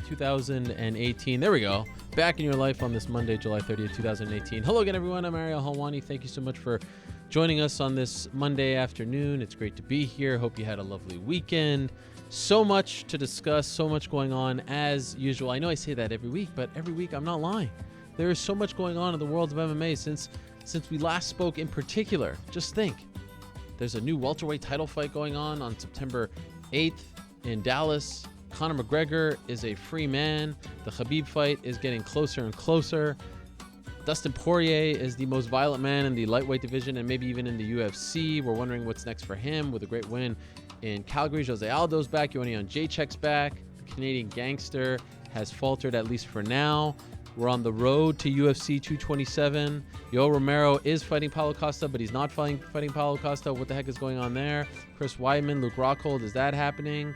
2018. There we go. Back in your life on this Monday, July 30th, 2018. Hello again, everyone. I'm Ariel Helwani. Thank you so much for joining us on this Monday afternoon. It's great to be here. Hope you had a lovely weekend. So much to discuss, so much going on as usual. I know I say that every week, but every week I'm not lying. There is so much going on in the world of MMA since we last spoke in particular. Just think. There's a new welterweight title fight going on September 8th in Dallas. Conor McGregor is a free man. The Khabib fight is getting closer and closer. Dustin Poirier is the most violent man in the lightweight division and maybe even in the UFC. We're wondering what's next for him with a great win in Calgary. Jose Aldo's back. Joanna Jedrzejczyk's back. The Canadian gangster has faltered, at least for now. We're on the road to UFC 227. Yoel Romero is fighting Paulo Costa, but he's not fighting Paulo Costa. What the heck is going on there? Chris Weidman, Luke Rockhold, is that happening?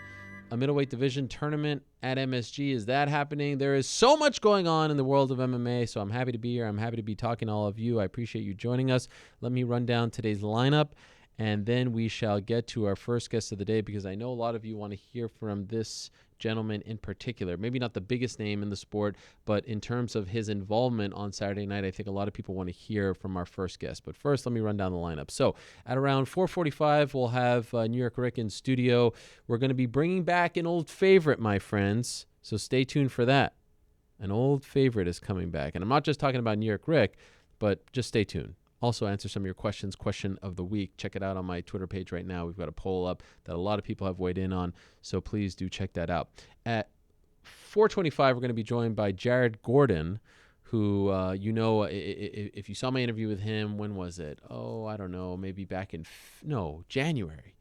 A middleweight division tournament at MSG, is that happening? There is so much going on in the world of MMA, so I'm happy to be here. I'm happy to be talking to all of you. I appreciate you joining us. Let me run down today's lineup, and then we shall get to our first guest of the day, because I know a lot of you want to hear from this gentleman in particular. Maybe not the biggest name in the sport, but in terms of his involvement on Saturday night, I think a lot of people want to hear from our first guest. But first, let me run down the lineup. So at around 4:45, we'll have New York Rick in studio. We're going to be bringing back an old favorite, my friends, so stay tuned for that. An old favorite is coming back. And I'm not just talking about New York Rick, but just stay tuned. Also answer some of your questions. Question of the week. Check it out on my Twitter page right now. We've got a poll up that a lot of people have weighed in on, so please do check that out. At 4:25, we're going to be joined by Jared Gordon, who, if you saw my interview with him, when was it? Oh, I don't know, maybe back in, January.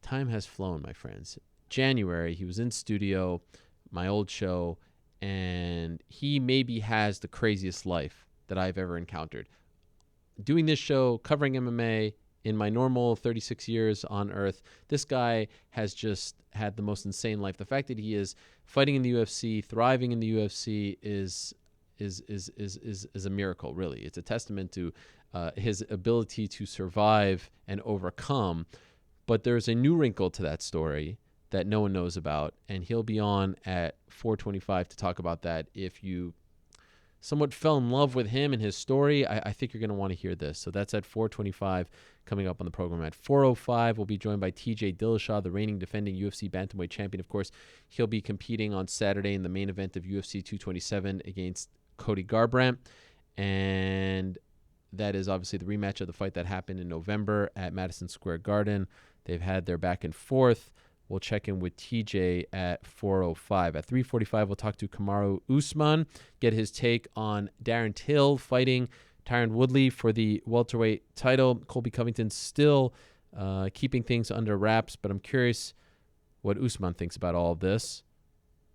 Time has flown, my friends. January, he was in studio, my old show, and he maybe has the craziest life that I've ever encountered. Doing this show, covering MMA in my normal 36 years on Earth, this guy has just had the most insane life. The fact that he is fighting in the UFC, thriving in the UFC is a miracle, really. It's a testament to his ability to survive and overcome. But there's a new wrinkle to that story that no one knows about, and he'll be on at 4:25 to talk about that. If you somewhat fell in love with him and his story, I think you're going to want to hear this. So that's at 4:25 coming up on the program. At 4:05, we'll be joined by TJ Dillashaw, the reigning defending UFC bantamweight champion. Of course, he'll be competing on Saturday in the main event of UFC 227 against Cody Garbrandt. And that is obviously the rematch of the fight that happened in November at Madison Square Garden. They've had their back and forth. We'll check in with TJ at 4:05. At 3:45, we'll talk to Kamaru Usman, get his take on Darren Till fighting Tyron Woodley for the welterweight title. Colby Covington still keeping things under wraps, but I'm curious what Usman thinks about all of this.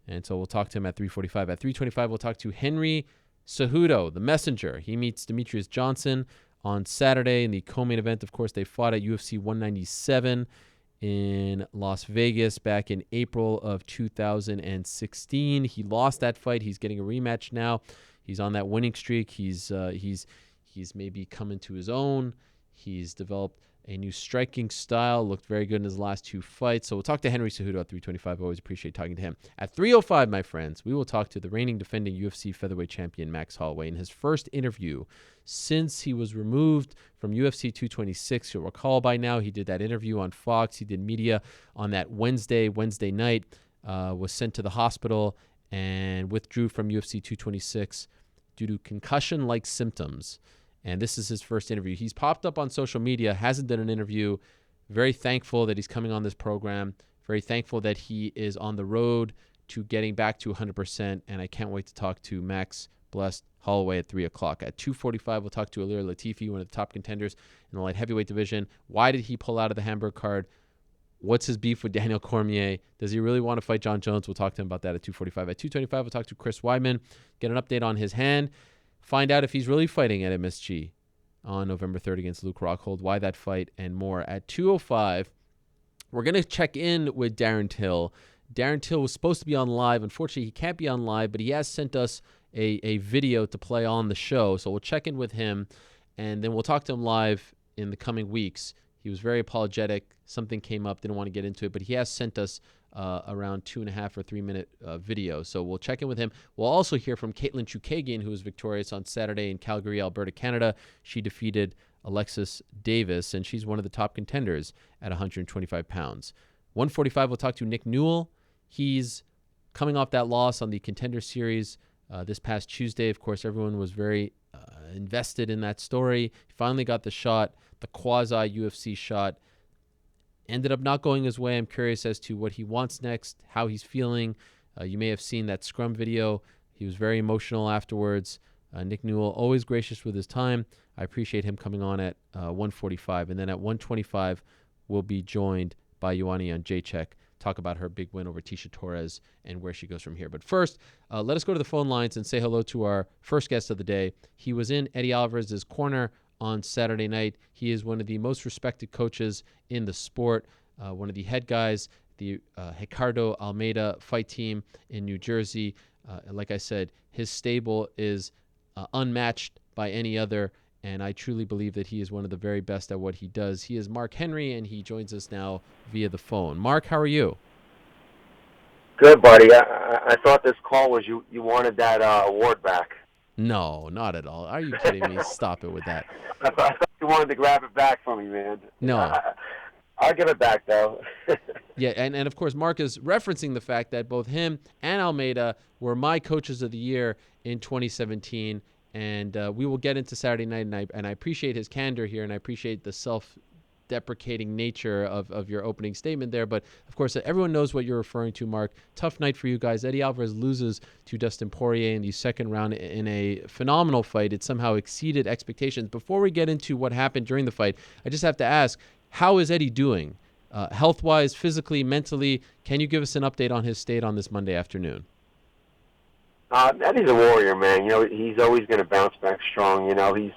And so we'll talk to him at 3:45. At 3:25, we'll talk to Henry Cejudo, the messenger. He meets Demetrius Johnson on Saturday in the co-main event. Of course, they fought at UFC 197. In Las Vegas back in April of 2016. He lost that fight. He's getting a rematch now. He's on that winning streak. He's maybe come into his own. He's developed a new striking style. Looked very good in his last two fights. So we'll talk to Henry Cejudo at 3:25. Always appreciate talking to him. At 3:05, my friends, we will talk to the reigning defending UFC featherweight champion Max Holloway in his first interview since he was removed from UFC 226. You'll recall by now he did that interview on Fox. He did media on that Wednesday night, was sent to the hospital and withdrew from UFC 226 due to concussion-like symptoms. And this is his first interview. He's popped up on social media, hasn't done an interview. Very thankful that he's coming on this program. Very thankful that he is on the road to getting back to 100%. And I can't wait to talk to Max Blessed Holloway at 3 o'clock. At 2:45, we'll talk to Ilir Latifi, one of the top contenders in the light heavyweight division. Why did he pull out of the Hamburg card? What's his beef with Daniel Cormier? Does he really want to fight John Jones? We'll talk to him about that at 2:45. At 2:25, we'll talk to Chris Weidman, get an update on his hand. Find out if he's really fighting at MSG on November 3rd against Luke Rockhold, why that fight, and more. At 2:05, we're going to check in with Darren Till. Darren Till was supposed to be on live. Unfortunately, he can't be on live, but he has sent us a video to play on the show. So we'll check in with him, and then we'll talk to him live in the coming weeks. He was very apologetic. Something came up, didn't want to get into it, but he has sent us around 2.5 or 3 minute video. So we'll check in with him. We'll also hear from Caitlin Chukagian, who was victorious on Saturday in Calgary, Alberta, Canada. She defeated Alexis Davis, and she's one of the top contenders at 125 pounds. 145, we'll talk to Nick Newell. He's coming off that loss on the Contender Series this past Tuesday. Of course, everyone was very invested in that story. He finally got the shot, the quasi-UFC shot. Ended up not going his way. I'm curious as to what he wants next, how he's feeling. You may have seen that scrum video. He was very emotional afterwards. Nick Newell, always gracious with his time. I appreciate him coming on at 145. And then at 125, we'll be joined by Joanna Jedrzejczyk, talk about her big win over Tecia Torres and where she goes from here. But first, let us go to the phone lines and say hello to our first guest of the day. He was in Eddie Alvarez's corner on Saturday night. He is one of the most respected coaches in the sport, one of the head guys, the Ricardo Almeida fight team in New Jersey. Like I said, his stable is unmatched by any other, and I truly believe that he is one of the very best at what he does. He is Mark Henry, and he joins us now via the phone. Mark, how are you? Good, buddy. I thought this call was you wanted that award back. No, not at all. Are you kidding me? Stop it with that. I thought you wanted to grab it back from me, man. No. I'll give it back, though. Yeah, and of course, Mark is referencing the fact that both him and Almeida were my coaches of the year in 2017, and we will get into Saturday night, and I appreciate his candor here, and I appreciate the self-deprecating nature of your opening statement there. But, of course, everyone knows what you're referring to, Mark. Tough night for you guys. Eddie Alvarez loses to Dustin Poirier in the second round in a phenomenal fight. It somehow exceeded expectations. Before we get into what happened during the fight, I just have to ask, how is Eddie doing? Health-wise, physically, mentally? Can you give us an update on his state on this Monday afternoon? Eddie's a warrior, man. He's always going to bounce back strong. He's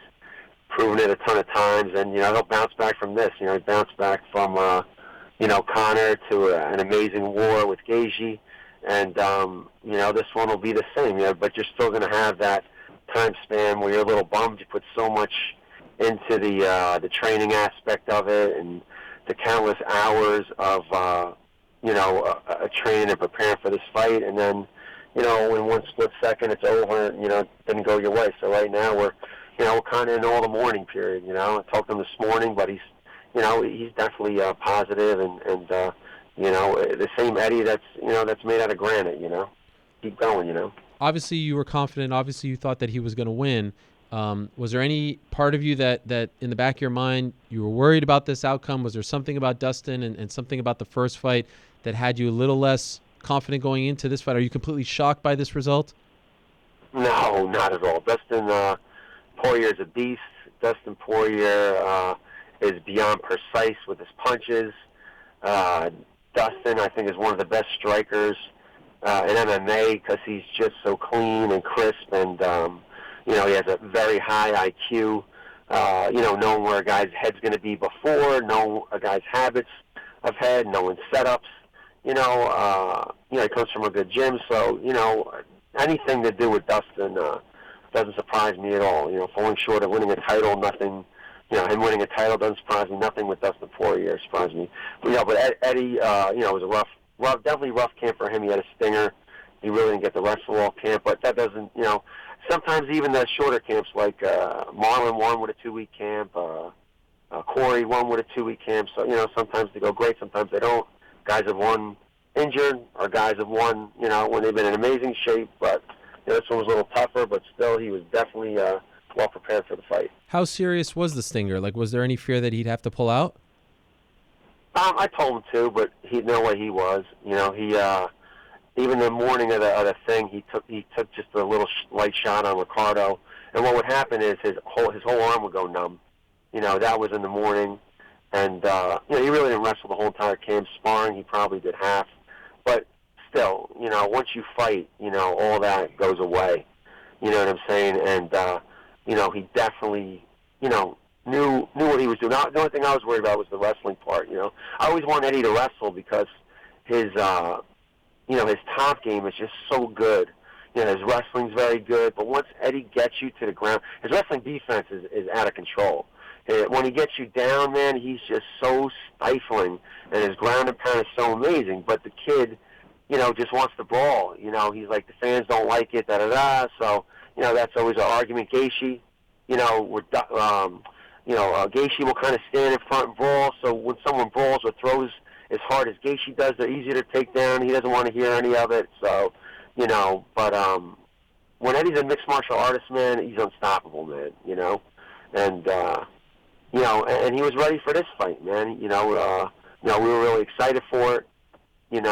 proven it a ton of times, and, he'll bounce back from this. He bounced back from, Connor to an amazing war with Gaethje, and, this one will be the same, but you're still going to have that time span where you're a little bummed. You put so much into the training aspect of it and the countless hours of, training and preparing for this fight, and then, in one split second it's over, it didn't go your way. So right now we're kind of in all the mourning period, I talked to him this morning, but he's definitely positive and the same Eddie that's made out of granite, keep going, Obviously you were confident. Obviously you thought that he was going to win. Was there any part of you that in the back of your mind you were worried about this outcome? Was there something about Dustin and something about the first fight that had you a little less confident going into this fight? Are you completely shocked by this result? No, not at all. Dustin Poirier is a beast. Dustin Poirier is beyond precise with his punches. Dustin, I think, is one of the best strikers in MMA because he's just so clean and crisp, and he has a very high IQ. Knowing where a guy's head's going to be before, knowing a guy's habits of head, knowing setups. He comes from a good gym, so anything to do with Dustin doesn't surprise me at all. Falling short of winning a title, nothing. Him winning a title doesn't surprise me. Nothing with Dustin Poirier surprised me. But Eddie, it was a definitely rough camp for him. He had a stinger. He really didn't get the wrestle all camp, but that doesn't, sometimes even the shorter camps like Marlon won with a 2-week camp, Corey won with a 2-week camp. So, sometimes they go great, sometimes they don't. Guys have won injured, or guys have won, when they've been in amazing shape. But this one was a little tougher, but still he was definitely well prepared for the fight. How serious was the stinger? Like, was there any fear that he'd have to pull out? I told him to, but he no way he was. Even the morning of the thing, he took just a little light shot on Ricardo, and what would happen is his whole arm would go numb. That was in the morning, and he really didn't wrestle the whole entire camp. Sparring, he probably did half, but still, once you fight, all that goes away. You know what I'm saying? And he definitely, knew what he was doing. The only thing I was worried about was the wrestling part. I always want Eddie to wrestle because his his top game is just so good. His wrestling's very good, but once Eddie gets you to the ground, his wrestling defense is out of control. when he gets you down, man, he's just so stifling, and his ground and pound is so amazing. But the kid, just wants the ball. He's like, the fans don't like it, da-da-da. So, that's always our argument. Gaethje, Gaethje will kind of stand in front and brawl. So when someone brawls or throws as hard as Gaethje does, they're easier to take down. He doesn't want to hear any of it. So, but when Eddie's a mixed martial artist, man, he's unstoppable, man, And, and he was ready for this fight, man. We were really excited for it, and,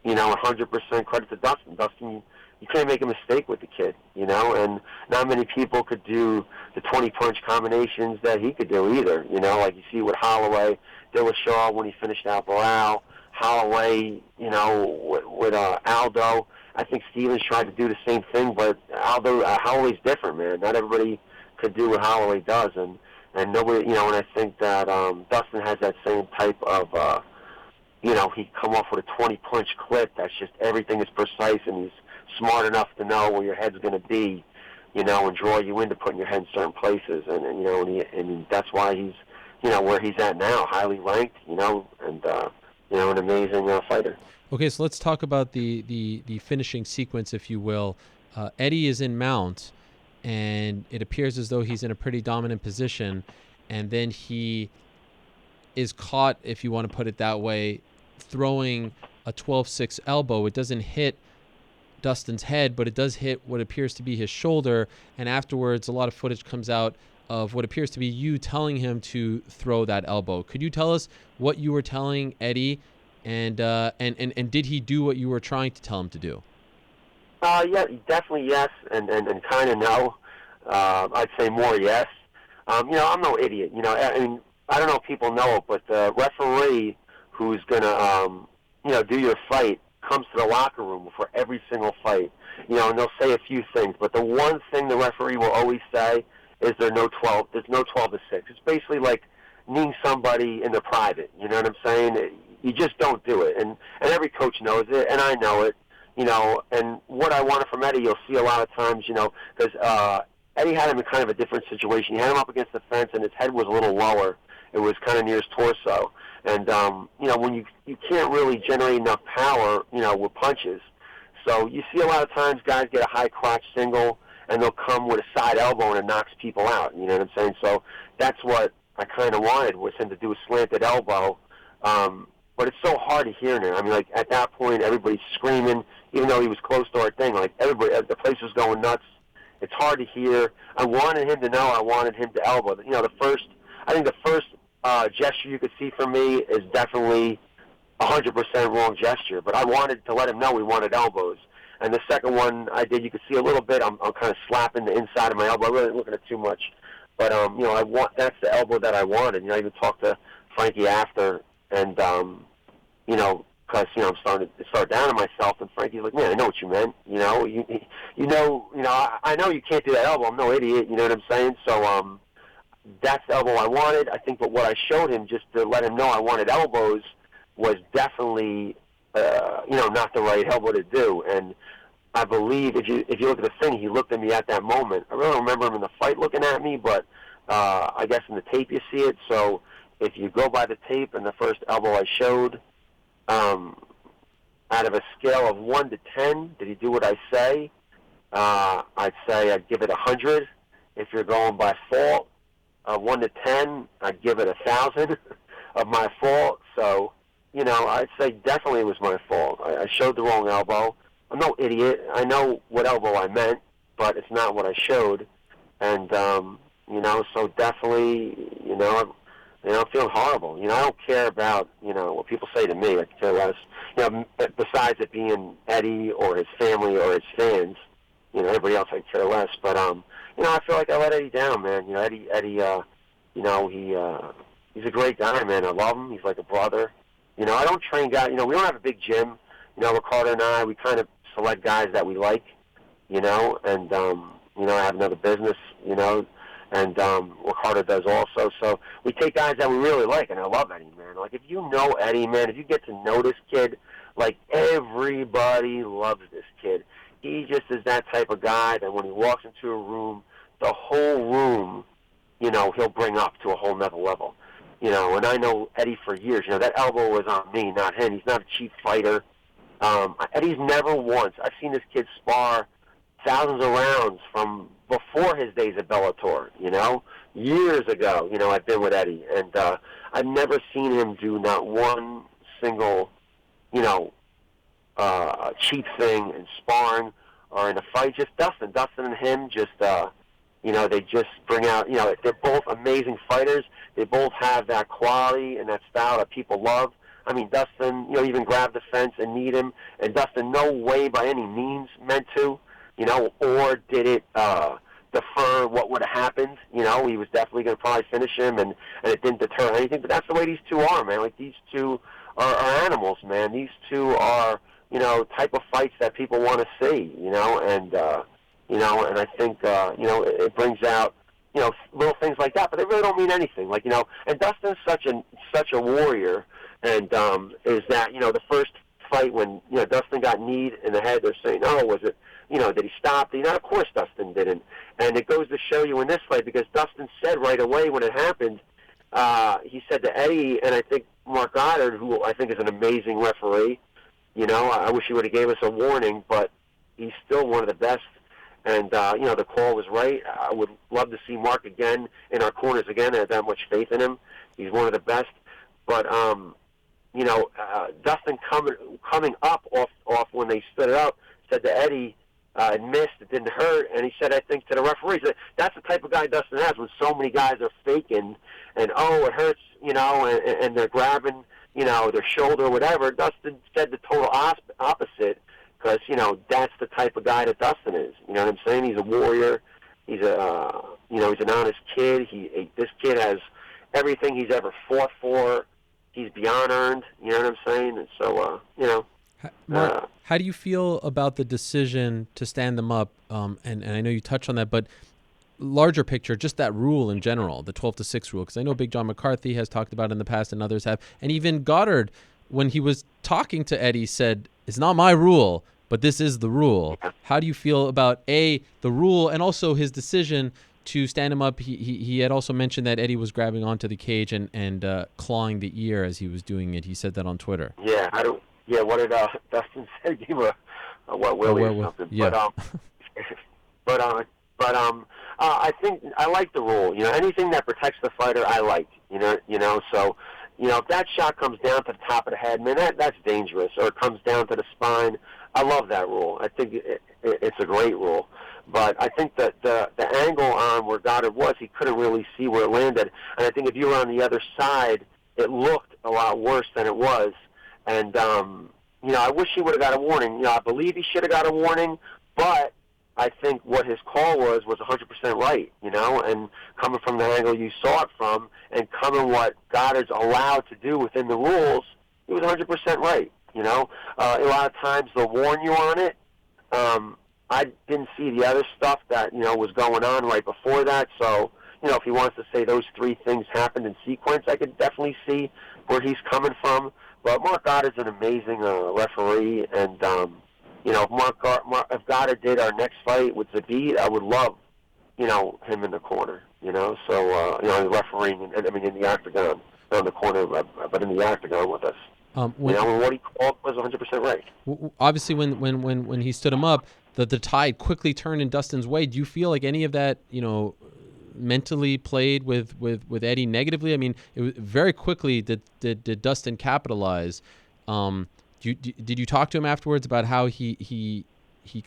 100% credit to Dustin. Dustin, you can't make a mistake with the kid, and not many people could do the 20-punch combinations that he could do either, like you see with Holloway, Dillashaw when he finished out Barao, Holloway, with Aldo. I think Stevens tried to do the same thing, but Holloway's different, man. Not everybody could do what Holloway does, and nobody, and I think that Dustin has that same type of, he come off with a 20-punch clip. That's just everything is precise, and he's smart enough to know where your head's going to be, and draw you into putting your head in certain places, and that's why he's, where he's at now, highly ranked, and an amazing fighter. Okay, so let's talk about the finishing sequence, if you will. Eddie is in mount, and it appears as though he's in a pretty dominant position, and then he is caught, if you want to put it that way, throwing a 12-6 elbow. It doesn't hit Dustin's head, but it does hit what appears to be his shoulder, and afterwards a lot of footage comes out of what appears to be you telling him to throw that elbow. Could you tell us what you were telling Eddie, and did he do what you were trying to tell him to do? Yeah, definitely yes, and kind of no. I'd say more yes. I'm no idiot. I mean, I don't know if people know it, but the referee who's gonna, do your fight comes to the locker room before every single fight. And they'll say a few things, but the one thing the referee will always say is there's no 12 to 6. It's basically like kneeing somebody in the private. You know what I'm saying? You just don't do it, and every coach knows it, and I know it. And what I wanted from Eddie, you'll see a lot of times, because Eddie had him in kind of a different situation. He had him up against the fence, and his head was a little lower. It was kind of near his torso. And, when you can't really generate enough power, with punches. So you see a lot of times guys get a high crotch single, and they'll come with a side elbow, and it knocks people out. You know what I'm saying? So that's what I kind of wanted, was him to do a slanted elbow. But it's so hard to hear now. I mean, like, at that point, everybody's screaming, even though he was close to our thing. Like, everybody, the place was going nuts. It's hard to hear. I wanted him to know. I wanted him to elbow. I think the first gesture you could see from me is definitely 100% wrong gesture. But I wanted to let him know we wanted elbows. And the second one I did, you could see a little bit. I'm kind of slapping the inside of my elbow. I really didn't look at it too much. But, that's the elbow that I wanted. I even talked to Frankie after, and, because, I'm starting to start down on myself, and Frankie's like, man, I know what you meant, I know you can't do that elbow, I'm no idiot, you know what I'm saying? So, that's the elbow I wanted. I think, but what I showed him, just to let him know I wanted elbows, was definitely, not the right elbow to do, and I believe, if you look at the thing, he looked at me at that moment. I really don't remember him in the fight looking at me, but, I guess in the tape you see it, so, if you go by the tape and the first elbow I showed, out of a scale of 1 to 10, did he do what I say? I'd say I'd give it 100. If you're going by fault, 1 to 10, I'd give it 1,000 of my fault. So, I'd say definitely it was my fault. I showed the wrong elbow. I'm no idiot. I know what elbow I meant, but it's not what I showed. And, so definitely, I'm feeling horrible. I don't care about, what people say to me. I can care less. Besides it being Eddie or his family or his fans, everybody else I care less. But, I feel like I let Eddie down, man. Eddie, he's a great guy, man. I love him. He's like a brother. I don't train guys. We don't have a big gym. Ricardo and I, we kind of select guys that we like, and, I have another business, and Ricardo does also. So we take guys that we really like, and I love Eddie, man. Like, if you know Eddie, man, if you get to know this kid, like, everybody loves this kid. He just is that type of guy that when he walks into a room, the whole room he'll bring up to a whole nother level. And I know Eddie for years. That elbow was on me, not him. He's not a cheap fighter. Eddie's never once. I've seen this kid spar thousands of rounds from before his days at Bellator, years ago. I've been with Eddie, and I've never seen him do not one single, cheap thing in sparring or in a fight. Just Dustin and him just, they just bring out, they're both amazing fighters. They both have that quality and that style that people love. I mean, Dustin, even grabbed the fence and kneed him, and Dustin no way by any means meant to, or did it defer what would have happened. He was definitely going to probably finish him, and it didn't deter anything. But that's the way these two are, man. Like, these two are animals, man. These two are, type of fights that people want to see, and I think, it brings out, little things like that, but they really don't mean anything. Like, and Dustin's such a warrior, and is that, the first fight when, Dustin got kneed in the head, they're saying, oh, was it, did he stop? Of course Dustin didn't. And it goes to show you in this fight, because Dustin said right away when it happened, he said to Eddie, and I think Mark Goddard, who I think is an amazing referee, I wish he would have gave us a warning, but he's still one of the best. And, the call was right. I would love to see Mark again in our corners again. I have that much faith in him. He's one of the best. But, Dustin coming up off when they stood it up, said to Eddie, it missed, it didn't hurt. And he said, I think, to the referees, that's the type of guy Dustin has, when so many guys are faking and, oh, it hurts, and they're grabbing, their shoulder or whatever. Dustin said the total opposite. Because, that's the type of guy that Dustin is. You know what I'm saying? He's a warrior. He's he's an honest kid. This kid has everything he's ever fought for. He's beyond earned. You know what I'm saying? And so, Mark, how do you feel about the decision to stand them up? And I know you touched on that, but larger picture, just that rule in general, the 12-6 rule, because I know Big John McCarthy has talked about it in the past and others have. And even Goddard, when he was talking to Eddie, said, it's not my rule, but this is the rule. How do you feel about, the rule and also his decision to stand him up? He had also mentioned that Eddie was grabbing onto the cage and clawing the ear as he was doing it. He said that on Twitter. Yeah, what did Dustin say? Give him a what Willie or something. Yeah. But I think I like the rule. Anything that protects the fighter, I like. So, if that shot comes down to the top of the head, man, that's dangerous. Or it comes down to the spine. I love that rule. I think it's a great rule. But I think that the angle on where Goddard was, he couldn't really see where it landed. And I think if you were on the other side, it looked a lot worse than it was. And, I wish he would have got a warning. I believe he should have got a warning, but I think what his call was 100% right, and coming from the angle you saw it from, and coming what Goddard's allowed to do within the rules, he was 100% right, A lot of times they'll warn you on it. I didn't see the other stuff that, was going on right before that, so, if he wants to say those three things happened in sequence, I could definitely see where he's coming from. But Mark Goddard's an amazing referee, and, if Goddard did our next fight with Zabit, I would love, him in the corner, so, refereeing, in the octagon, not in the corner, but in the octagon with us. What he called was 100% right. Obviously, when he stood him up, the tide quickly turned in Dustin's way. Do you feel like any of that, mentally played with Eddie negatively? I mean, it was very quickly did Dustin capitalize. Did you talk to him afterwards about how he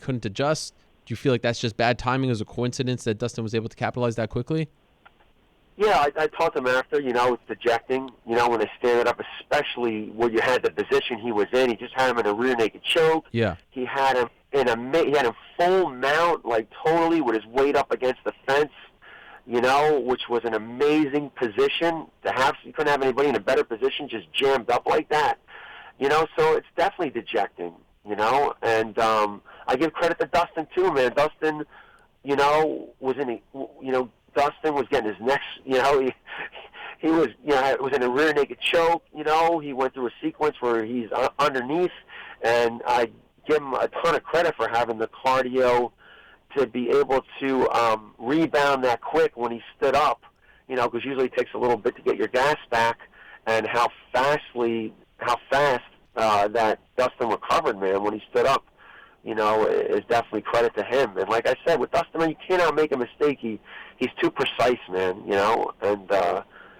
couldn't adjust? Do you feel like that's just bad timing? As a coincidence that Dustin was able to capitalize that quickly? Yeah, I talked to him after. It's dejecting. When they stand it up, especially when you had the position he was in. He just had him in a rear naked choke. Yeah. He had him he had him full mount, like totally with his weight up against the fence. Which was an amazing position to have. You couldn't have anybody in a better position, just jammed up like that. So it's definitely dejecting, and I give credit to Dustin too, man. Dustin, was in Dustin was getting his next, he was, it was in a rear naked choke, he went through a sequence where he's underneath, and I give him a ton of credit for having the cardio to be able to rebound that quick when he stood up because usually it takes a little bit to get your gas back, and how fast that Dustin recovered, man, when he stood up, is definitely credit to him. And like I said, with Dustin, man, you cannot make a mistake. He's too precise, man,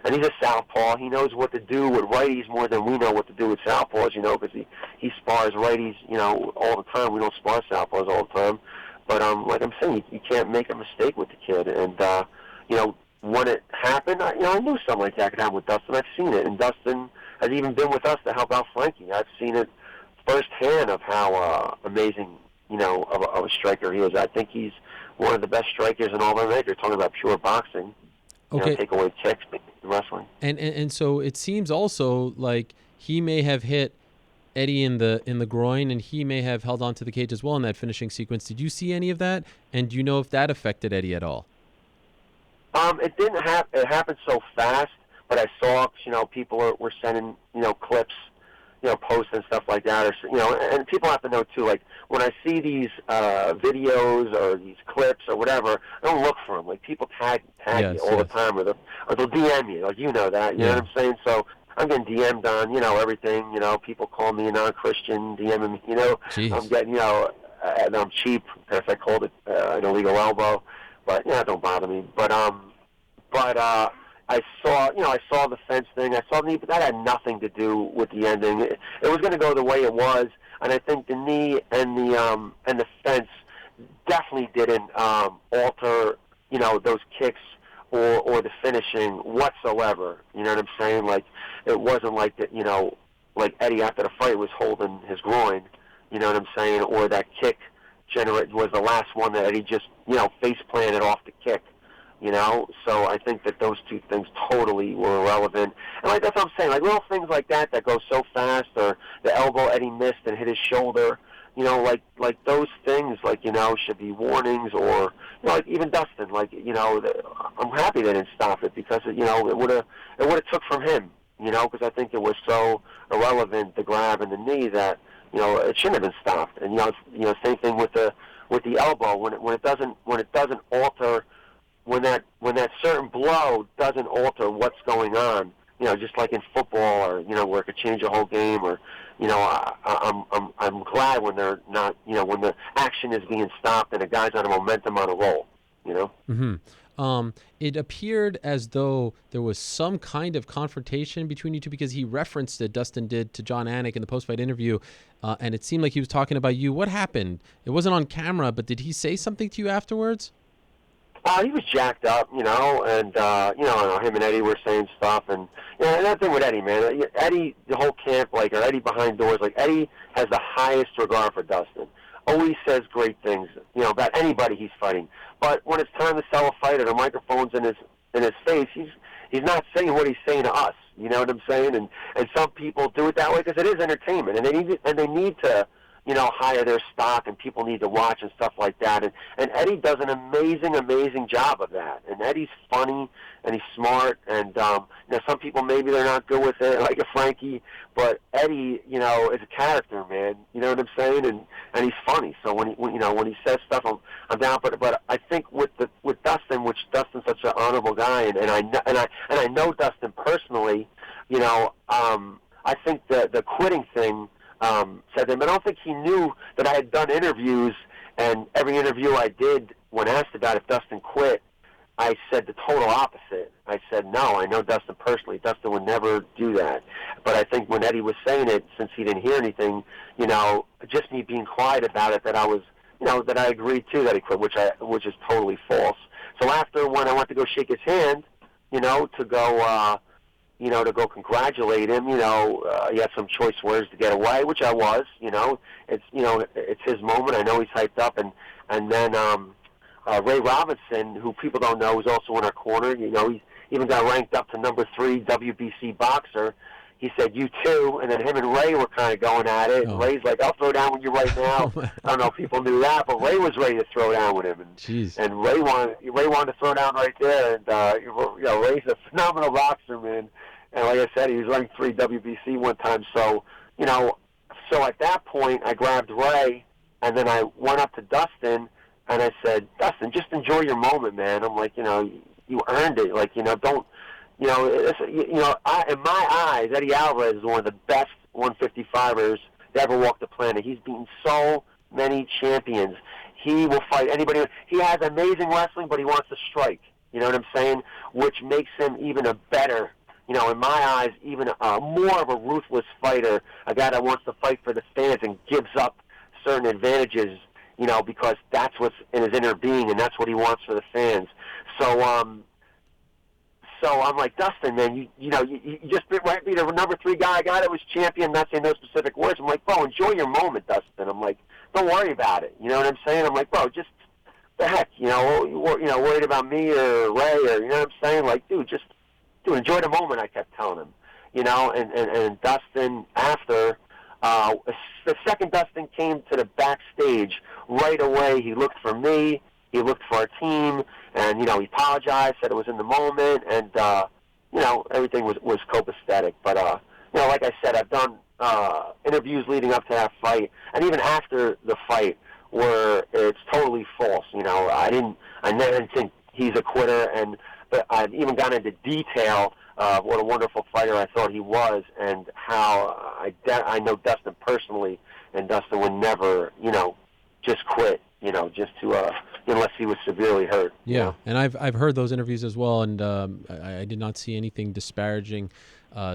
and he's a southpaw. He knows what to do with righties more than we know what to do with southpaws, because he spars righties, all the time. We don't spar southpaws all the time. But like I'm saying, you can't make a mistake with the kid. And, when it happened, I knew something like that could happen with Dustin. I've seen it. And Dustin has even been with us to help out Frankie. I've seen it firsthand of how amazing, of a striker he is. I think he's one of the best strikers in all of MMA. You're talking about pure boxing. Okay. Take away kicks, wrestling. And so it seems also like he may have hit Eddie in the groin, and he may have held on to the cage as well in that finishing sequence. Did you see any of that? And do you know if that affected Eddie at all? It didn't happen. It happened so fast, but I saw, people were sending, clips, posts and stuff like that, or and people have to know too. Like when I see these videos or these clips or whatever, I don't look for them. Like people tag you all the time, or they'll DM you. Like that. You know what I'm saying? So I'm getting DM'd on, everything. People call me a non-Christian, DMing me. Jeez. I'm getting, and I'm cheap, as I called it, an illegal elbow. But it don't bother me. But I saw the fence thing. I saw the knee, but that had nothing to do with the ending. It was going to go the way it was, and I think the knee and the fence definitely didn't alter, those kicks or the finishing whatsoever. You know what I'm saying? Like it wasn't like that. Like Eddie after the fight was holding his groin. You know what I'm saying? Or that kick was the last one that Eddie just face planted off the kick. So I think that those two things totally were irrelevant. And like that's what I'm saying, like little things like that go so fast, or the elbow Eddie missed and hit his shoulder, like those things, should be warnings, or like even Dustin, I'm happy they didn't stop it, because it would have took from him, because I think it was so irrelevant, the grab and the knee, that it shouldn't have been stopped. And same thing with the elbow, when it doesn't alter. When that certain blow doesn't alter what's going on, just like in football, or where it could change a whole game, or I'm glad when they're not, when the action is being stopped and a guy's on a momentum, on a roll, Mm-hmm. It appeared as though there was some kind of confrontation between you two, because he referenced it, Dustin did, to John Anik in the post-fight interview, and it seemed like he was talking about you. What happened? It wasn't on camera, but did he say something to you afterwards? He was jacked up, and him and Eddie were saying stuff, and that thing with Eddie, man. Eddie, the whole camp, or Eddie behind doors, Eddie has the highest regard for Dustin. Always says great things, about anybody he's fighting. But when it's time to sell a fight, or the microphone's in his face, he's not saying what he's saying to us. You know what I'm saying? And some people do it that way because it is entertainment, and they need to. Hire their stock, and people need to watch and stuff like that. And Eddie does an amazing job of that. And Eddie's funny, and he's smart, and some people, maybe they're not good with it, like a Frankie, but Eddie, is a character, man. You know what I'm saying? And he's funny. So when he says stuff, I'm down. But I think with Dustin, which Dustin's such an honorable guy, and I know Dustin personally, I think the quitting thing. Said him. I don't think he knew that I had done interviews, and every interview I did, when asked about if Dustin quit, I said the total opposite. I said, no, I know Dustin personally. Dustin would never do that. But I think when Eddie was saying it, since he didn't hear anything, just me being quiet about it, that I was, that I agreed to that he quit, which is totally false. So after, when I went to go shake his hand, to go congratulate him, he had some choice words to get away, which I was, it's his moment. I know he's hyped up, and then Ray Robinson, who people don't know, is also in our corner. He even got ranked up to number 3 WBC boxer. He said, "You too," and then him and Ray were kind of going at it. And Ray's like, "I'll throw down with you right now." I don't know if people knew that, but Ray was ready to throw down with him, and Ray wanted to throw down right there. And Ray's a phenomenal boxer, man. And like I said, he was ranked 3 WBC one time. So so at that point, I grabbed Ray, and then I went up to Dustin, and I said, "Dustin, just enjoy your moment, man." I'm like, you earned it. Like, don't, in my eyes, Eddie Alvarez is one of the best 155ers that ever walked the planet. He's beaten so many champions. He will fight anybody. He has amazing wrestling, but he wants to strike. You know what I'm saying? Which makes him even a better, in my eyes, even more of a ruthless fighter, a guy that wants to fight for the fans and gives up certain advantages, because that's what's in his inner being, and that's what he wants for the fans. So I'm like, Dustin, man, you just beat a number 3 guy, a guy that was champion, not saying those specific words. I'm like, bro, enjoy your moment, Dustin. I'm like, don't worry about it. You know what I'm saying? I'm like, bro, just the heck, worried about me or Ray or, you know what I'm saying? Like, dude, enjoy the moment, I kept telling him. And Dustin, after, the second Dustin came to the backstage, right away he looked for me, he looked for our team, and, he apologized, said it was in the moment, and, everything was copacetic. But, like I said, I've done interviews leading up to that fight, and even after the fight, where it's totally false. I never think he's a quitter, but I've even gone into detail of what a wonderful fighter I thought he was, and how I know Dustin personally, and Dustin would never, just quit, just to unless he was severely hurt. Yeah, and I've heard those interviews as well, and I did not see anything disparaging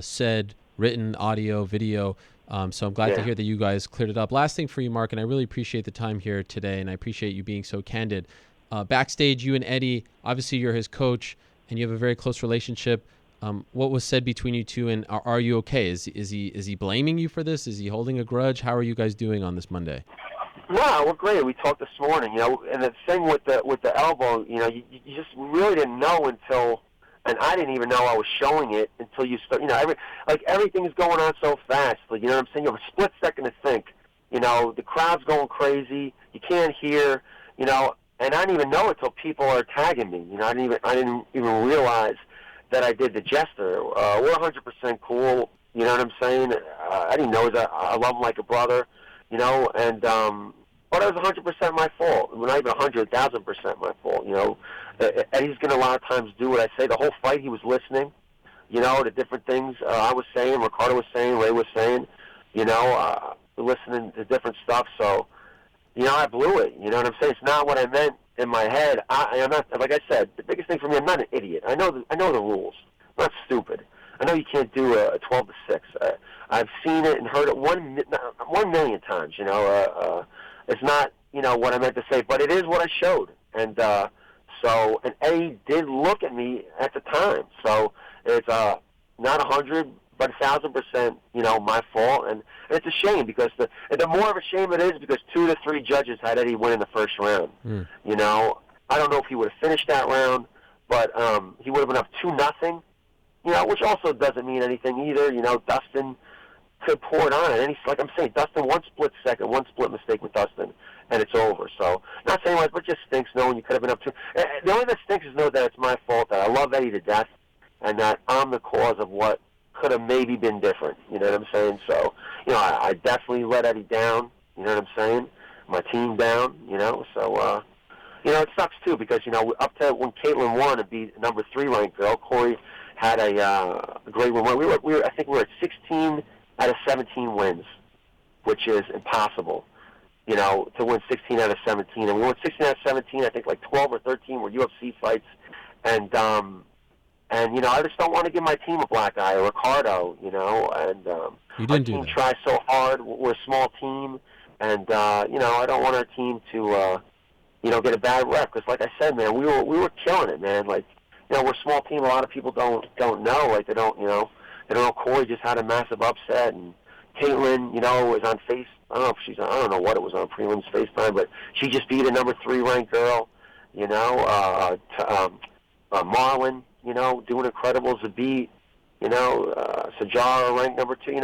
said, written, audio, video. So I'm glad to hear that you guys cleared it up. Last thing for you, Mark, and I really appreciate the time here today, and I appreciate you being so candid. Backstage, you and Eddie, obviously you're his coach, and you have a very close relationship. What was said between you two, and are you okay? Is he blaming you for this? Is he holding a grudge? How are you guys doing on this Monday? No, we're great. We talked this morning, and the thing with the elbow, you just really didn't know until. And I didn't even know I was showing it until you start. Everything's going on so fast. Like, you know what I'm saying? You have a split second to think. The crowd's going crazy. You can't hear. And I didn't even know it until people are tagging me. I didn't even realize that I did the gesture. We're 100% cool. You know what I'm saying? Eddie knows I love him like a brother. And but it was 100% my fault. Not even 100,000% my fault. Eddie's going to a lot of times do what I say. The whole fight he was listening, the different things I was saying, Ricardo was saying, Ray was saying, listening to different stuff. So, I blew it. You know what I'm saying? It's not what I meant in my head. I'm not, like I said, the biggest thing for me, I'm not an idiot. I know the rules. I'm not stupid. I know you can't do a 12 to 6. I've seen it and heard it 1 million times. It's not, what I meant to say, but it is what I showed. And and Eddie did look at me at the time. So it's not 100, but 1,000%, my fault. And it's a shame, because the more of a shame it is because 2 to 3 judges had Eddie win in the first round. I don't know if he would have finished that round, but he would have been up 2-0. Which also doesn't mean anything either. Dustin could pour it on, and like I'm saying, Dustin, one split mistake with Dustin, and it's over. So, not saying much, but it just stinks knowing you could have been up 2. The only thing that stinks is knowing that it's my fault, that I love Eddie to death, and that I'm the cause of what could have maybe been different. You know what I'm saying? So, I definitely let Eddie down. You know what I'm saying? My team down. So, it sucks too, because up to when Caitlin won and beat number 3 ranked girl, Corey had a great win. I think we were at 16 out of 17 wins, which is impossible, to win 16 out of 17. And we won 16 out of 17. I think like 12 or 13 were UFC fights, and I just don't want to give my team a black eye, or Ricardo, and you didn't do that. Our team tries so hard. We're a small team, and I don't want our team to get a bad rep, because like I said, man, we were killing it, man. Like, we're a small team. A lot of people don't know. Like, they don't know Corey just had a massive upset, and Caitlin, was on face. I don't know what it was on prelims FaceTime, but she just beat a number 3 ranked girl. Marlon, doing incredible. Zabit, Sajara ranked number 2.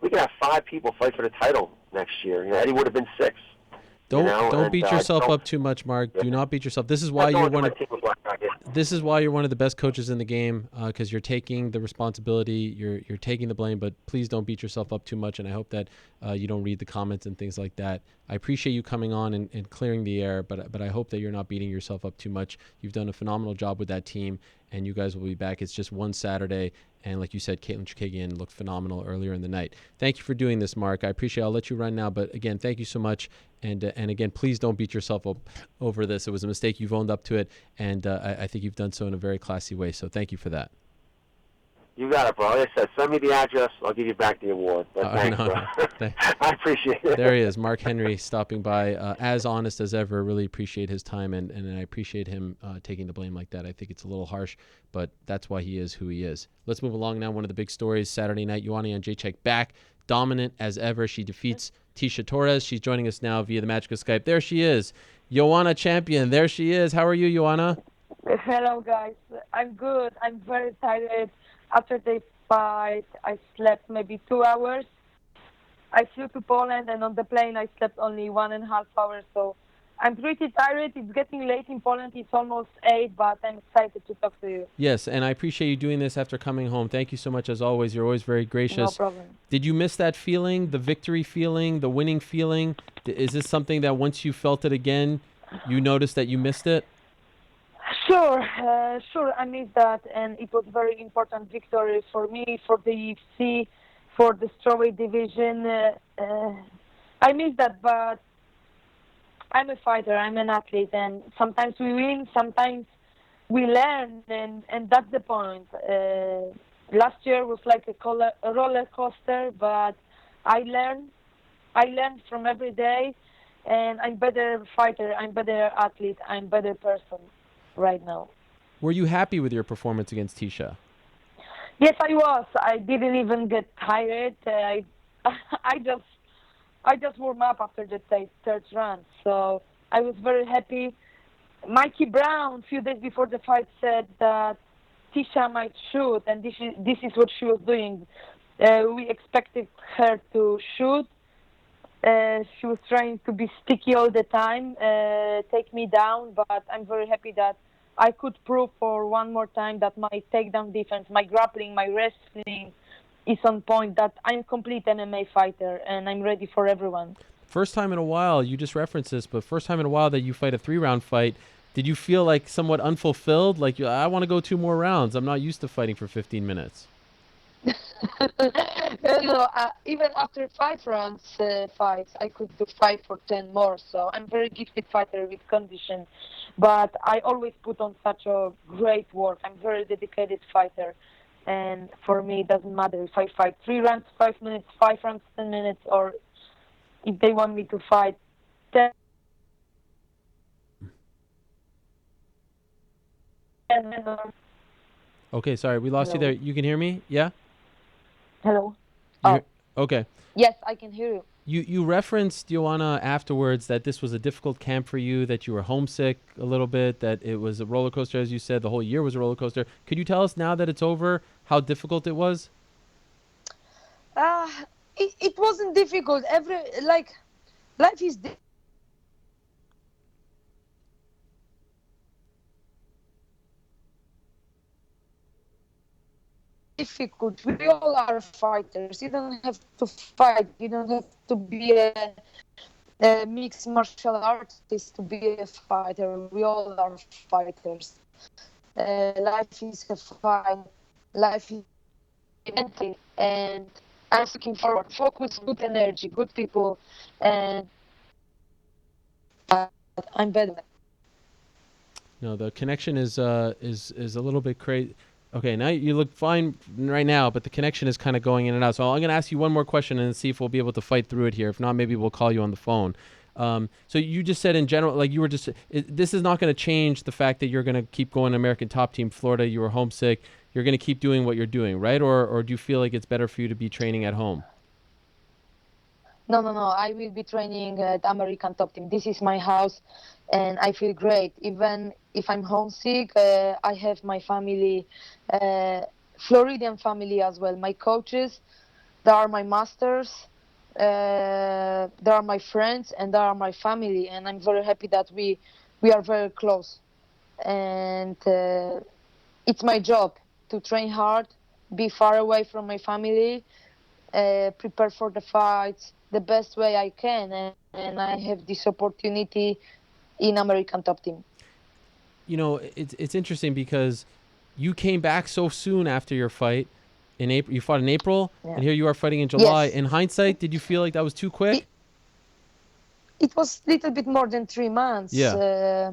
We could have 5 people fight for the title next year. Eddie would have been 6. Don't beat yourself up too much, Mark. Yeah. Do not beat yourself. This is why you're one of the best coaches in the game, because you're taking the responsibility, you're taking the blame. But please don't beat yourself up too much. And I hope that you don't read the comments and things like that. I appreciate you coming on and clearing the air, but I hope that you're not beating yourself up too much. You've done a phenomenal job with that team, and you guys will be back. It's just one Saturday, and like you said, Caitlin Chikagian looked phenomenal earlier in the night. Thank you for doing this, Mark. I appreciate it. I'll let you run now, but again, thank you so much. And again, please don't beat yourself up over this. It was a mistake. You've owned up to it, and I think you've done so in a very classy way. So thank you for that. You got it, bro. Like I said, send me the address. I'll give you back the award. But thanks, bro. I appreciate it. There he is, Mark Henry, stopping by, as honest as ever. Really appreciate his time, and I appreciate him taking the blame like that. I think it's a little harsh, but that's why he is who he is. Let's move along now. One of the big stories, Saturday night, Joanna Jedrzejczyk back, dominant as ever. She defeats Tecia Torres. She's joining us now via the magic of Skype. There she is, Joanna champion. There she is. How are you, Joanna? Hello, guys. I'm good. I'm very tired. After the fight, I slept maybe 2 hours. I flew to Poland, and on the plane, I slept only 1.5 hours. So I'm pretty tired. It's getting late in Poland. It's almost 8, but I'm excited to talk to you. Yes, and I appreciate you doing this after coming home. Thank you so much, as always. You're always very gracious. No problem. Did you miss that feeling, the victory feeling, the winning feeling? Is this something that once you felt it again, you noticed that you missed it? Sure, I missed that, and it was very important victory for me, for the UFC, for the strawweight division. I missed that, but I'm a fighter, I'm an athlete, and sometimes we win, sometimes we learn, and that's the point. Last year was like a roller coaster, but I learned from every day, and I'm better fighter, I'm better athlete, I'm better person right now. Were you happy with your performance against Tecia? Yes, I was. I didn't even get tired. I just warm up after the third round, so I was very happy. Mikey Brown, a few days before the fight, said that Tecia might shoot, and this is what she was doing. We expected her to shoot. She was trying to be sticky all the time, take me down, but I'm very happy that I could prove for one more time that my takedown defense, my grappling, my wrestling is on point, that I'm a complete MMA fighter, and I'm ready for everyone. First time in a while, you just referenced this, but first time in a while that you fight a 3-round fight, did you feel like somewhat unfulfilled? Like, I want to go 2 more rounds. I'm not used to fighting for 15 minutes. Even after 5 rounds fights, I could do 5 or 10 more. So I'm very gifted fighter with condition, but I always put on such a great work. I'm very dedicated fighter, and for me it doesn't matter if I fight 3 rounds 5 minutes, 5 rounds 10 minutes, or if they want me to fight 10 minutes. Okay, sorry, we lost you there. You can hear me? Yeah? Hello? Okay. Yes, I can hear you. You referenced, Joanna, afterwards that this was a difficult camp for you, that you were homesick a little bit, that it was a roller coaster, as you said. The whole year was a roller coaster. Could you tell us now that it's over how difficult it was? It wasn't difficult. Life is difficult. We all are fighters. You don't have to fight. You don't have to be a mixed martial artist to be a fighter. We all are fighters. Life is a fight. Life is empty, and I'm looking forward. Focus, good energy, good people, and I'm better. No, the connection is a little bit crazy. Okay, now you look fine right now, but the connection is kind of going in and out. So I'm going to ask you one more question and see if we'll be able to fight through it here. If not, maybe we'll call you on the phone. So you just said in general, like you were just, this is not going to change the fact that you're going to keep going to American Top Team Florida. You were homesick. You're going to keep doing what you're doing, right? Or do you feel like it's better for you to be training at home? No. I will be training at American Top Team. This is my house, and I feel great. Even if I'm homesick, I have my family, Floridian family as well. My coaches, they are my masters, they are my friends, and they are my family. And I'm very happy that we are very close. And it's my job to train hard, be far away from my family, prepare for the fights the best way I can, and I have this opportunity in American top team. You know, it's interesting because you came back so soon after your fight in April. You fought in April, Yeah. and here you are fighting in July. Yes. In hindsight, did you feel like that was too quick? It was a little bit more than 3 months. Yeah.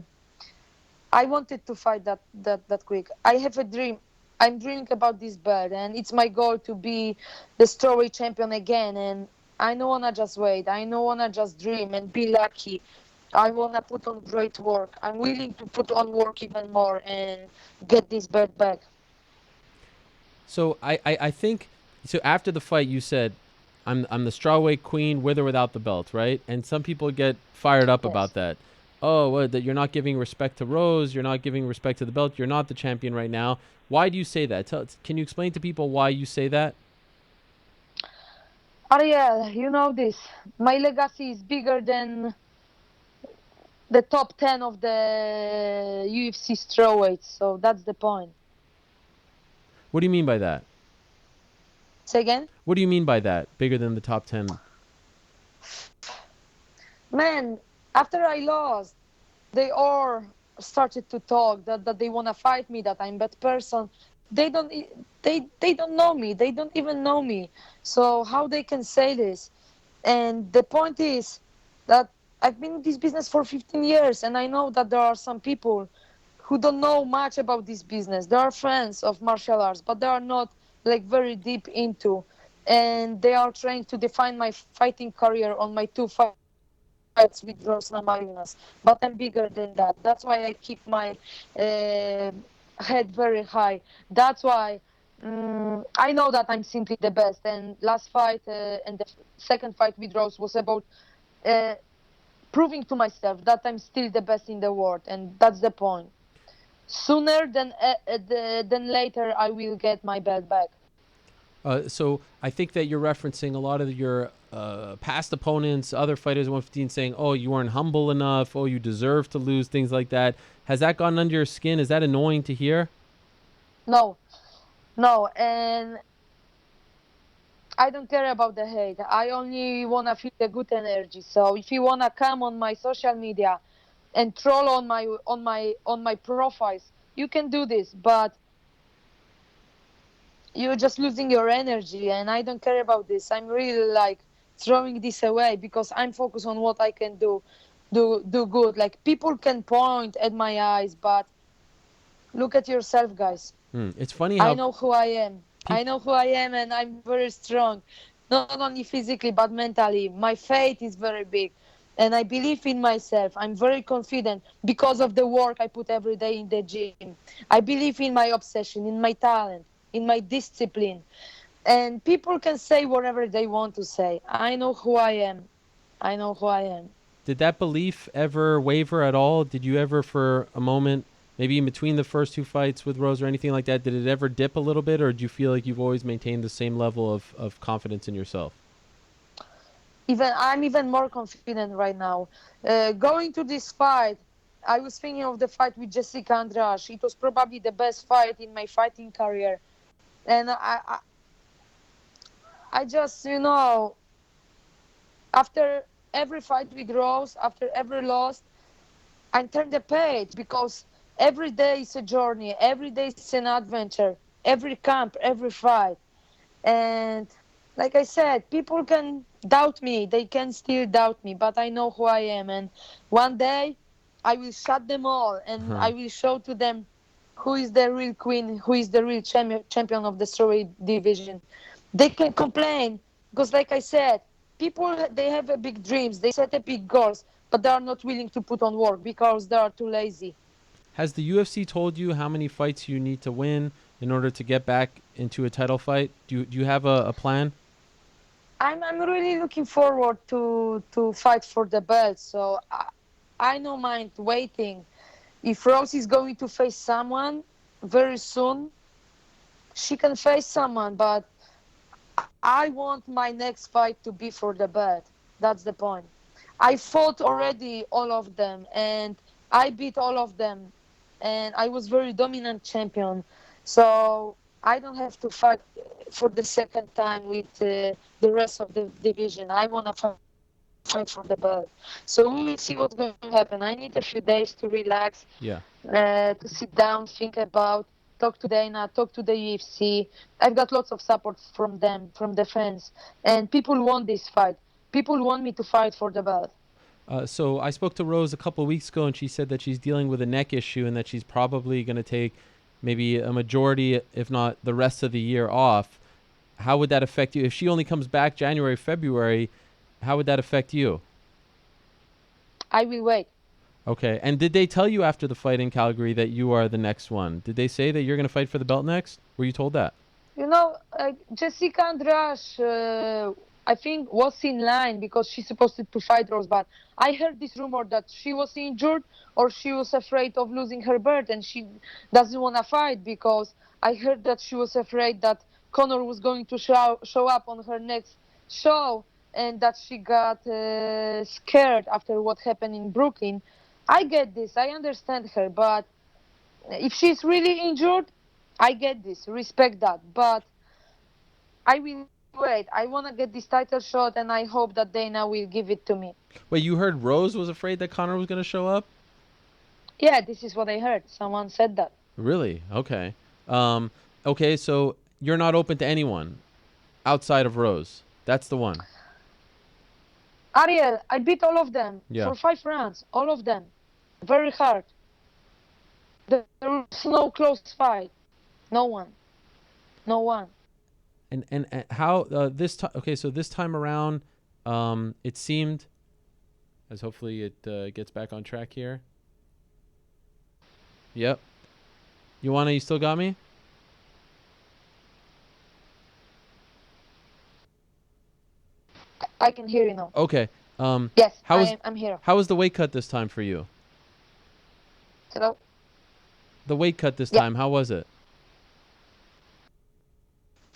I wanted to fight that quick. I have a dream. I'm dreaming about this belt, and it's my goal to be the strawweight champion again. And I don't wanna just wait. I don't wanna just dream and be lucky. I wanna put on great work. I'm willing to put on work even more and get this belt back. So I think so. After the fight, you said, "I'm the strawweight queen, with or without the belt," right? And some people get fired up Yes. about that. Oh, what, that you're not giving respect to Rose, you're not giving respect to the belt, you're not the champion right now. Why do you say that? Can you explain to people why you say that? Ariel, you know this. My legacy is bigger than the top 10 of the UFC strawweights, so that's the point. What do you mean by that? Say again? What do you mean by that? Bigger than the top 10? Man, after I lost, they all started to talk that they want to fight me, that I'm bad person. They don't know me. They don't even know me. So how they can say this? And the point is that I've been in this business for 15 years, and I know that there are some people who don't know much about this business. They are fans of martial arts, but they are not like very deep into, and they are trying to define my fighting career on my two fights with Rose Namajunas. But I'm bigger than that. That's why I keep my head very high. That's why I know that I'm simply the best. And last fight and the second fight with Rose was about uh, proving to myself that I'm still the best in the world, and that's the point. Sooner than later, I will get my belt back. So I think that you're referencing a lot of your past opponents, other fighters in 115, saying, "Oh, you weren't humble enough. Oh, you deserve to lose." Things like that. Has that gotten under your skin? Is that annoying to hear? No, no, and I don't care about the hate. I only wanna feel the good energy. So if you wanna come on my social media and troll on my profiles, you can do this, but you're just losing your energy, and I don't care about this. I'm really like throwing this away because I'm focused on what I can do good. Like people can point at my eyes, but look at yourself, guys. It's funny I how know who I am. I people. know who I am, and I'm very strong, not only physically but mentally. My faith is very big, and I believe in myself. I'm very confident because of the work I put every day in the gym. I believe in my obsession, in my talent, in my discipline, and people can say whatever they want to say. I know who I am. I know who I am. Did that belief ever waver at all? Did you ever, for a moment, maybe in between the first two fights with Rose or anything like that, did it ever dip a little bit, or do you feel like you've always maintained the same level of confidence in yourself? I'm even more confident right now. Going to this fight, I was thinking of the fight with Jessica Andrade. It was probably the best fight in my fighting career, and I just after every fight with Rose, after every loss, I turn the page because every day is a journey, every day is an adventure, every camp, every fight. And like I said, people can doubt me, they can still doubt me, but I know who I am. And one day I will shut them all and Huh. I will show to them who is the real queen, who is the real champion of the strawweight division. They can complain because, like I said, people they have a big dreams, they set a big goals, but they are not willing to put on work because they are too lazy. Has the UFC told you how many fights you need to win in order to get back into a title fight? Do you have a plan? I'm really looking forward to fight for the belt. So I don't mind waiting. If Rose is going to face someone very soon, she can face someone. But I want my next fight to be for the belt. That's the point. I fought already all of them, and I beat all of them, and I was very dominant champion. So I don't have to fight for the second time with the rest of the division. I want to fight for the belt. fight for the belt. So we will see what's going to happen. I need a few days to relax, Yeah. to sit down, think about, talk to Dana, talk to the UFC. I've got lots of support from them, from the fans, and people want this fight. People want me to fight for the belt. So I spoke to Rose a couple of weeks ago, and she said that she's dealing with a neck issue and that she's probably going to take maybe a majority, if not the rest of the year off. How would that affect you? If she only comes back January, February, how would that affect you? I will wait. Okay. And did they tell you after the fight in Calgary that you are the next one? Did they say that you're going to fight for the belt next? Were you told that? You know, Jessica Andrade, I think, was in line because she's supposed to fight Rose. But I heard this rumor that she was injured or she was afraid of losing her belt and she doesn't want to fight because I heard that she was afraid that Conor was going to show up on her next show and that she got scared after what happened in Brooklyn. I get this. I understand her. But if she's really injured, I get this, respect that, but I will wait. I want to get this title shot, and I hope that Dana will give it to me. Wait, you heard Rose was afraid that Conor was going to show up? Yeah, this is what I heard. Someone said that. Really? Okay. Okay, so you're not open to anyone outside of Rose. That's the one. Ariel, I beat all of them Yeah. for 5 rounds, all of them, very hard. There was no close fight. No one. And how this time? Okay, so this time around, it seemed, as hopefully it gets back on track here. Yep. Joanna, you still got me? I can hear you now. Okay. Yes, how I'm here. was the weight cut this time for you? Hello? The weight cut this Yeah. time, how was it?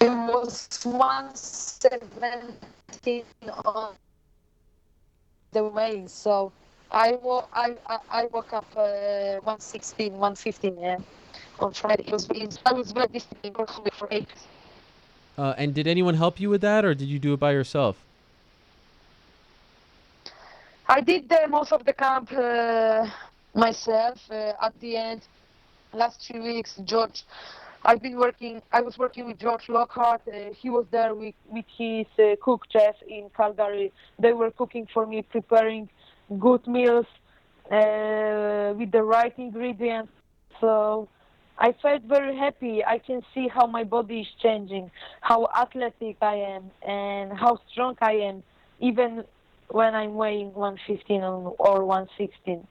It was 117 on the way, so I woke up 116, 115, yeah, on Friday. I was very disciplined working for 8. And did anyone help you with that, or did you do it by yourself? I did most of the camp myself. At the end, last 3 weeks, I was working with George Lockhart. He was there with his cook chef in Calgary. They were cooking for me, preparing good meals with the right ingredients. So I felt very happy. I can see how my body is changing, how athletic I am, and how strong I am, even when I'm weighing 115 or 116.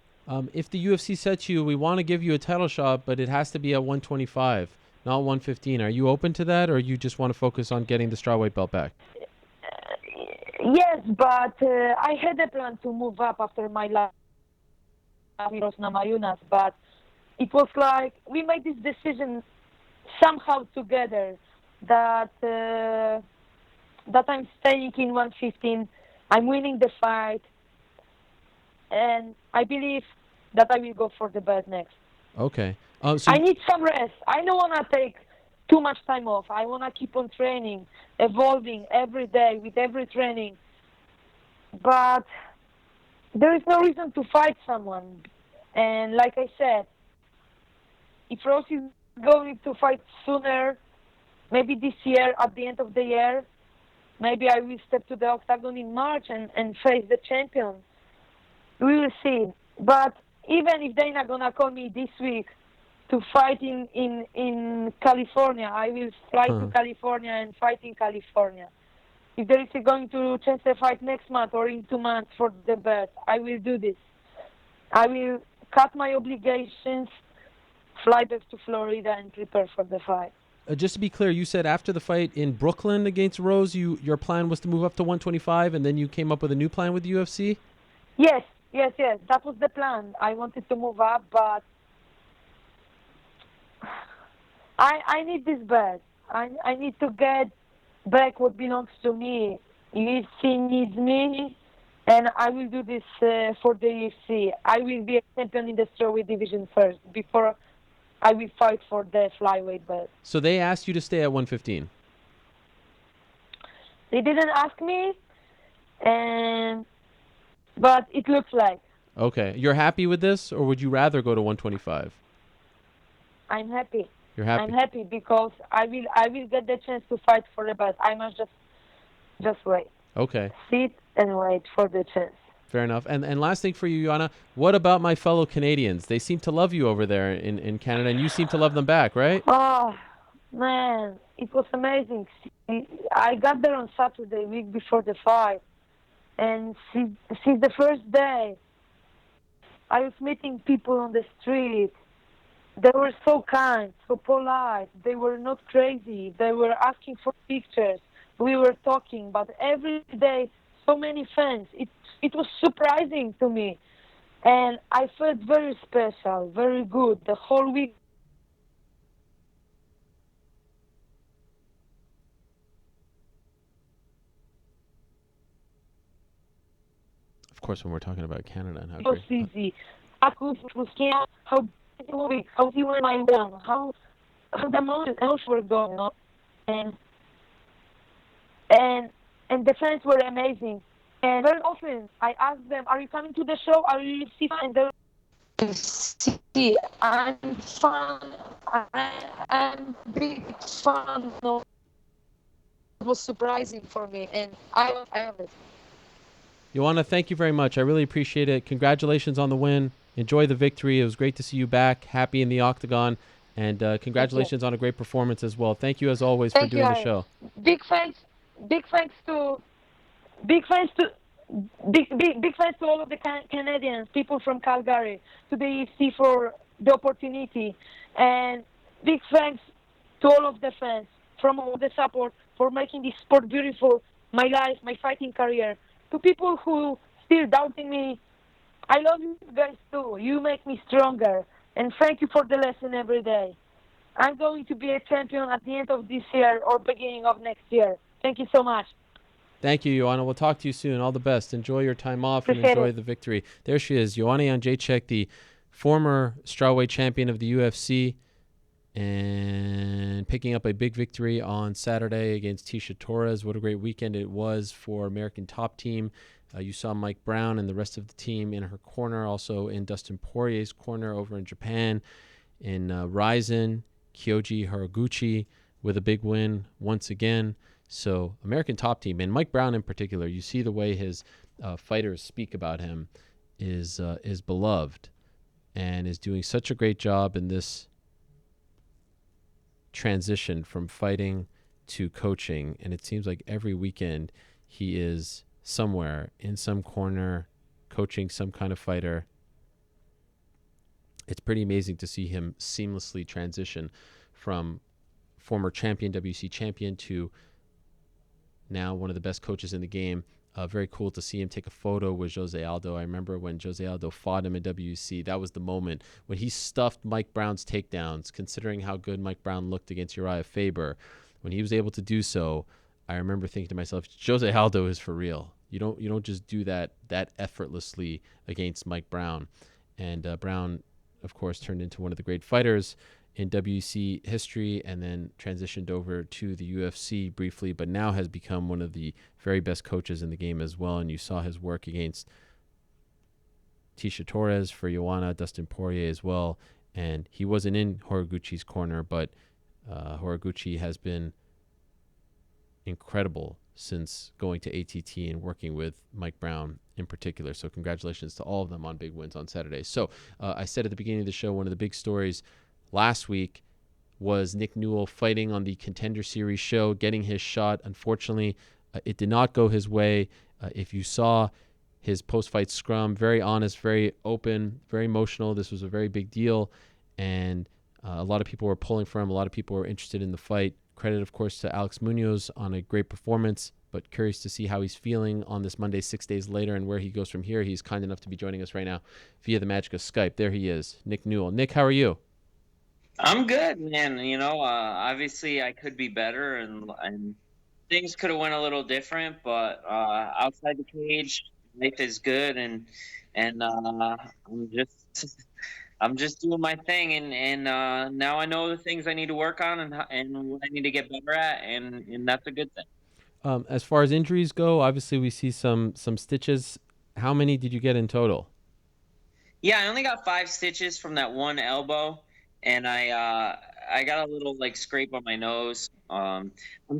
If the UFC said to you, we want to give you a title shot, but it has to be at 125, not 115, are you open to that, or you just want to focus on getting the strawweight belt back? Yes, but I had a plan to move up after my last Miros Namayunas, but it was like we made this decision somehow together that I'm staying in 115, I'm winning the fight, and I believe that I will go for the belt next. Okay. So I need some rest. I don't want to take too much time off. I want to keep on training, evolving every day with every training. But there is no reason to fight someone. And like I said, if Rose is going to fight sooner, maybe this year, at the end of the year, maybe I will step to the octagon in March and face the champion. We will see. But even if they're not going to call me this week to fight in California, I will fly to California and fight in California. If there is going to change the fight next month or in 2 months for the belt, I will do this. I will cut my obligations, fly back to Florida and prepare for the fight. Just to be clear, you said after the fight in Brooklyn against Rose, your plan was to move up to 125, and then you came up with a new plan with the UFC? Yes. That was the plan. I wanted to move up, but I need this belt. I need to get back what belongs to me. UFC needs me, and I will do this for the UFC. I will be a champion in the strawweight division first before I will fight for the flyweight belt. So they asked you to stay at 115? They didn't ask me, and but it looks like. Okay. You're happy with this, or would you rather go to 125? I'm happy. You're happy. I'm happy because I will get the chance to fight for the belt. I must just wait. Okay. Sit and wait for the chance. Fair enough. And last thing for you, Joanna, what about my fellow Canadians? They seem to love you over there in Canada, and you seem to love them back, right? Oh, man, it was amazing. I got there on Saturday, week before the fight, and since the first day, I was meeting people on the street. They were so kind, so polite. They were not crazy. They were asking for pictures. We were talking, but every day, so many fans. It was surprising to me, and I felt very special, very good. The whole week. Of course, when we're talking about Canada and how It was great. easy. How you were my one, how the emotions were going on, and and and the fans were amazing. And very often I asked them, "Are you coming to the show? Are you see?" And they see, I'm fan. I'm big fan. Of, it was surprising for me, and I love it. Joanna, thank you very much. I really appreciate it. Congratulations on the win. Enjoy the victory. It was great to see you back, happy in the octagon, and congratulations on a great performance as well. Thank you as always for doing the show. Big thanks, big thanks to, big thanks to, big thanks to all of the Canadians, people from Calgary, to the UFC for the opportunity, and big thanks to all of the fans from all the support for making this sport beautiful, my life, my fighting career. To people who still doubting me, I love you guys too. You make me stronger, and thank you for the lesson every day. I'm going to be a champion at the end of this year or beginning of next year. Thank you so much. Thank you, Joanna. We'll talk to you soon. All the best. Enjoy your time off and Appreciate enjoy it. the victory. There she is, Joanna Jędrzejczyk, the former strawweight champion of the UFC, and picking up a big victory on Saturday against Tecia Torres. What a great weekend it was for American Top Team. You saw Mike Brown and the rest of the team in her corner, also in Dustin Poirier's corner over in Japan, in Ryzen, Kyoji Haraguchi with a big win once again. So American Top Team, and Mike Brown in particular, you see the way his fighters speak about him is beloved and is doing such a great job in this transition from fighting to coaching. And it seems like every weekend he is somewhere in some corner coaching some kind of fighter. It's pretty amazing to see him seamlessly transition from former champion, WC champion, to now one of the best coaches in the game. Very cool to see him take a photo with Jose Aldo. I remember when Jose Aldo fought him in WC, that was the moment when he stuffed Mike Brown's takedowns, considering how good Mike Brown looked against Uriah Faber. When he was able to do so, I remember thinking to myself, Jose Aldo is for real. You don't just do that effortlessly against Mike Brown. And Brown, of course, turned into one of the great fighters in WC history, and then transitioned over to the UFC briefly, but now has become one of the very best coaches in the game as well. And you saw his work against Tecia Torres for Joanna, Dustin Poirier as well. And he wasn't in Haraguchi's corner, but Haraguchi has been incredible since going to ATT and working with Mike Brown in particular. So congratulations to all of them on big wins on Saturday. So I said at the beginning of the show, one of the big stories last week was Nick Newell fighting on the Contender Series show, getting his shot. Unfortunately, it did not go his way. If you saw his post-fight scrum, very honest, very open, very emotional. This was a very big deal, and a lot of people were pulling for him. A lot of people were interested in the fight. Credit, of course, to Alex Munoz on a great performance, but curious to see how he's feeling on this Monday, 6 days later, and where he goes from here. He's kind enough to be joining us right now via the magic of Skype. There he is, Nick Newell. Nick, how are you? I'm good, man. Obviously I could be better, and things could have went a little different, but outside the cage, life is good, and I'm just doing my thing, and now I know the things I need to work on and what I need to get better at, and that's a good thing. As far as injuries go, obviously we see some stitches how many did you get in total? Yeah, I only got 5 stitches from that one elbow, and I got a little like scrape on my nose. I'm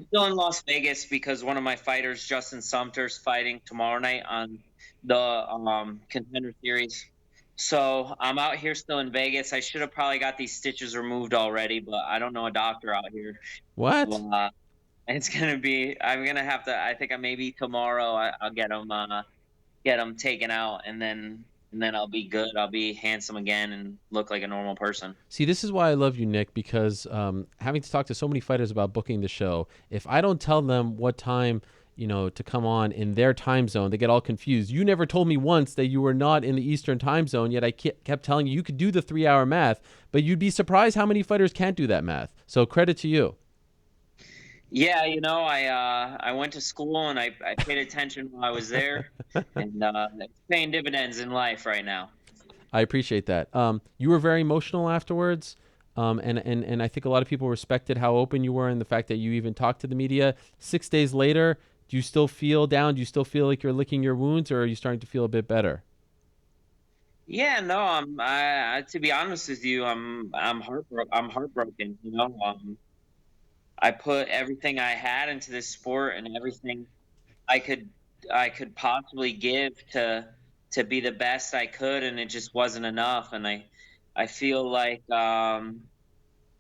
still in Las Vegas because one of my fighters, Justin Sumter's fighting tomorrow night on the Contender series. So I'm out here still in Vegas. I should have probably got these stitches removed already, but I don't know a doctor out here. What? So, it's gonna be. I'm gonna have to. I think maybe tomorrow I'll get them taken out, and then I'll be good. I'll be handsome again and look like a normal person. See, this is why I love you, Nick, because having to talk to so many fighters about booking the show, if I don't tell them what time, to come on in their time zone, they get all confused. You never told me once that you were not in the Eastern time zone, yet I kept telling you could do the 3-hour math, but you'd be surprised how many fighters can't do that math. So credit to you. Yeah, I went to school and I paid attention while I was there, and it's paying dividends in life right now. I appreciate that. You were very emotional afterwards, and I think a lot of people respected how open you were and the fact that you even talked to the media. 6 days later, do you still feel down? Do you still feel like you're licking your wounds, or are you starting to feel a bit better? Yeah, no, to be honest with you, I'm heartbroken. I put everything I had into this sport and everything I could I could possibly give to be the best I could, and it just wasn't enough. And I feel like I'm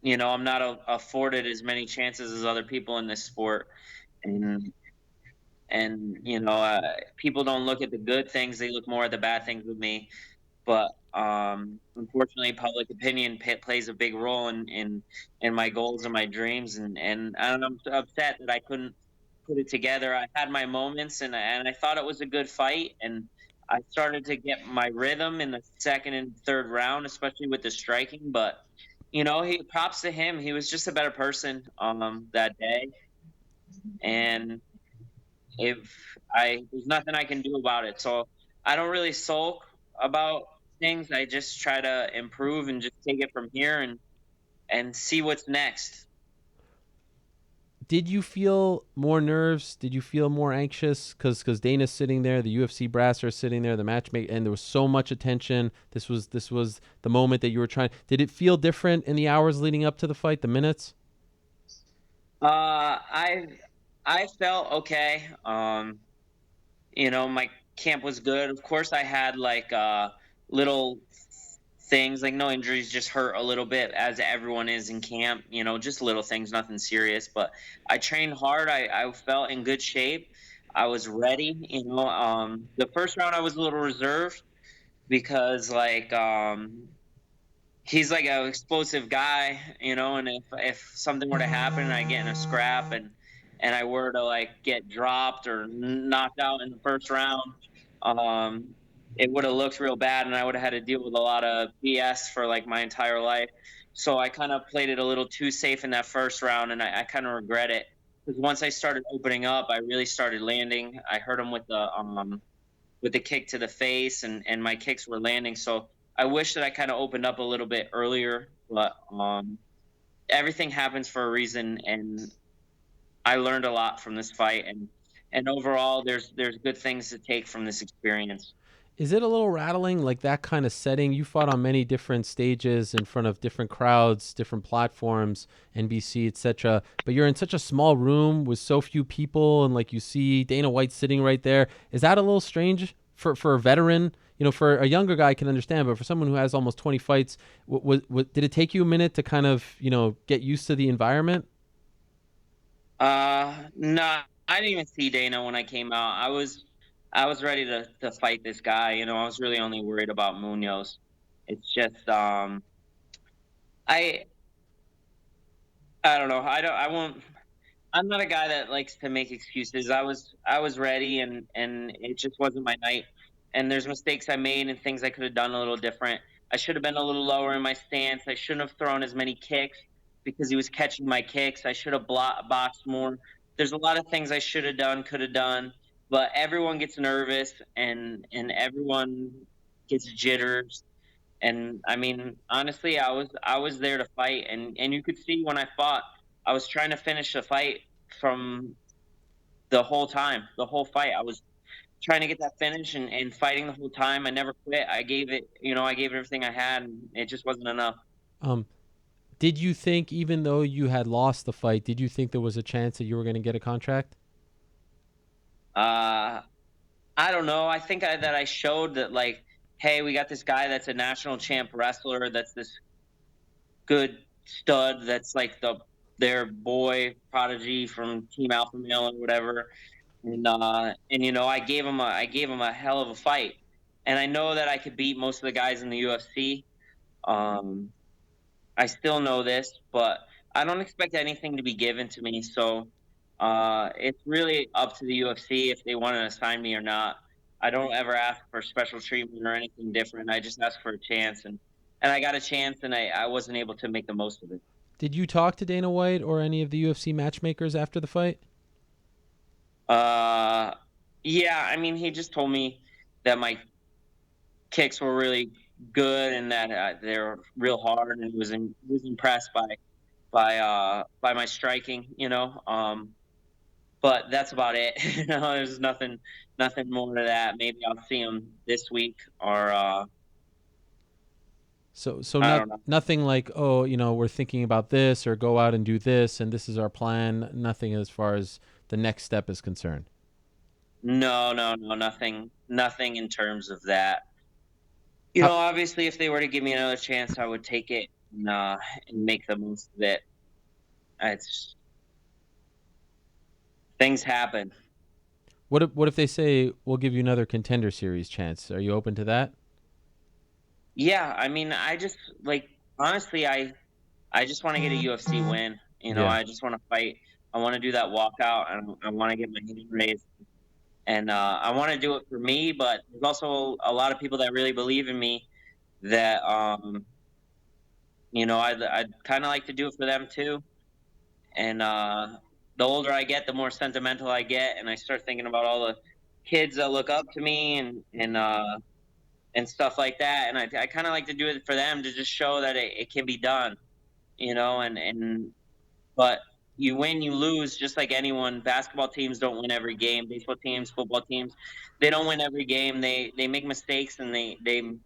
not afforded as many chances as other people in this sport, and people don't look at the good things; they look more at the bad things with me. But unfortunately, public opinion plays a big role in my goals and my dreams, and I'm upset that I couldn't put it together. I had my moments, and I thought it was a good fight, and I started to get my rhythm in the second and third round, especially with the striking. But he props to him. He was just a better person that day, and there's nothing I can do about it. So I don't really sulk about things. I just try to improve and just take it from here and see what's next. Did you feel more nerves? Did you feel more anxious? Because Dana's sitting there, the UFC brass are sitting there, the matchmaker, and there was so much attention. This was the moment that you were trying. Did it feel different in the hours leading up to the fight, the minutes? I felt okay. My camp was good. Of course, I had like little things, like no injuries, just hurt a little bit, as everyone is in camp. Just little things, nothing serious. But I trained hard. I felt in good shape. I was ready. The first round I was a little reserved because he's like an explosive guy, and if something were to happen and I get in a scrap and I were to like get dropped or knocked out in the first round, it would have looked real bad, and I would have had to deal with a lot of BS for like my entire life. So I kind of played it a little too safe in that first round, and I kind of regret it, because once I started opening up, I really started landing. I hurt him with the kick to the face, and my kicks were landing. So I wish that I kind of opened up a little bit earlier, but everything happens for a reason, and I learned a lot from this fight, and overall, there's good things to take from this experience. Is it a little rattling, like that kind of setting? You fought on many different stages in front of different crowds, different platforms, NBC, etc. But you're in such a small room with so few people, and like you see Dana White sitting right there. Is that a little strange for a veteran? For a younger guy, I can understand, but for someone who has almost 20 fights, did it take you a minute to kind of get used to the environment? No, I didn't even see Dana when I came out. I was ready to fight this guy. I was really only worried about Munoz. It's just I don't know. I won't. I'm not a guy that likes to make excuses. I was ready, and it just wasn't my night. And there's mistakes I made and things I could have done a little different. I should have been a little lower in my stance. I shouldn't have thrown as many kicks because he was catching my kicks. I should have boxed more. There's a lot of things I should have done, could have done. But everyone gets nervous, and everyone gets jitters. And I mean, honestly, I was there to fight, and you could see when I fought, I was trying to finish the fight from the whole time, the whole fight. I was trying to get that finish and fighting the whole time. I never quit. I gave it everything I had, and it just wasn't enough. Did you think, even though you had lost the fight, did you think there was a chance that you were going to get a contract? I don't know. I think that I showed that, like, hey, we got this guy that's a national champ wrestler, that's this good stud, that's like their boy prodigy from Team Alpha Male or whatever. And I gave him a hell of a fight. And I know that I could beat most of the guys in the UFC. I still know this, but I don't expect anything to be given to me. So it's really up to the UFC if they want to assign me or not. I don't ever ask for special treatment or anything different. I just ask for a chance, and I got a chance, and I wasn't able to make the most of it. Did you talk to Dana White or any of the UFC matchmakers after the fight? Yeah. I mean, he just told me that my kicks were really good and that they were real hard, and was impressed by my striking. But that's about it. There's nothing more to that. Maybe I'll see him this week, or So I don't know. nothing like, oh, we're thinking about this, or go out and do this, and this is our plan. Nothing as far as the next step is concerned. No, nothing in terms of that. Obviously, if they were to give me another chance, I would take it and make the most of it. It's things happen. What if they say, we'll give you another Contender Series chance? Are you open to that? Yeah, I mean, honestly, I just want to get a UFC win. Yeah. I just want to fight. I want to do that walkout, and I want to get my hand raised. And I want to do it for me, but there's also a lot of people that really believe in me that, I'd kind of like to do it for them too. And the older I get, the more sentimental I get, and I start thinking about all the kids that look up to me and stuff like that. And I kind of like to do it for them, to just show that it can be done, but you win, you lose, just like anyone. Basketball teams don't win every game. Baseball teams, football teams, they don't win every game. They make mistakes, and they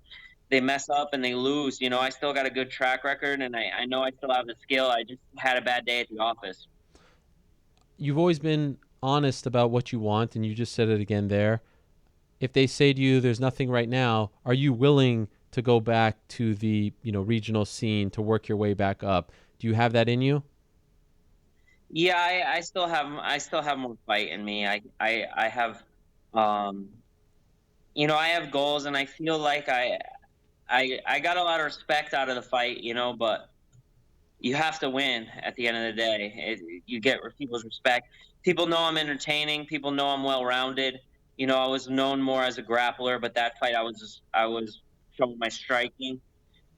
mess up, and they lose. I still got a good track record, and I know I still have the skill. I just had a bad day at the office. You've always been honest about what you want, and you just said it again there. If they say to you, there's nothing right now, are you willing to go back to the regional scene to work your way back up? Do you have that in you? Yeah, I still have more fight in me. I have, I have goals, and I feel like I got a lot of respect out of the fight, but you have to win at the end of the day. You get people's respect. People know I'm entertaining. People know I'm well-rounded. I was known more as a grappler, but that fight I was showing my striking,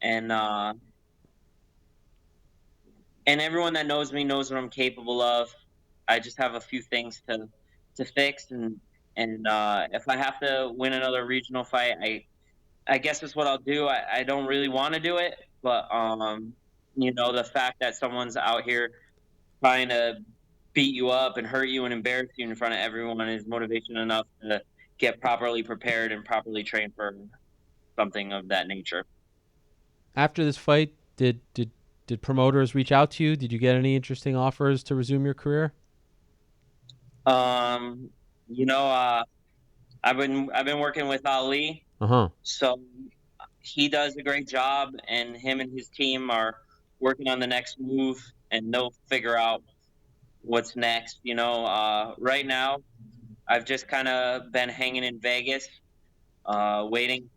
and everyone that knows me knows what I'm capable of. I just have a few things to fix, and if I have to win another regional fight, I guess that's what I'll do. I don't really want to do it, but the fact that someone's out here trying to beat you up and hurt you and embarrass you in front of everyone is motivation enough to get properly prepared and properly trained for something of that nature. After this fight, did promoters reach out to you? Did you get any interesting offers to resume your career? I've been working with Ali. So he does a great job, and him and his team are working on the next move, and they'll figure out what's next. Right now, I've just kind of been hanging in Vegas, waiting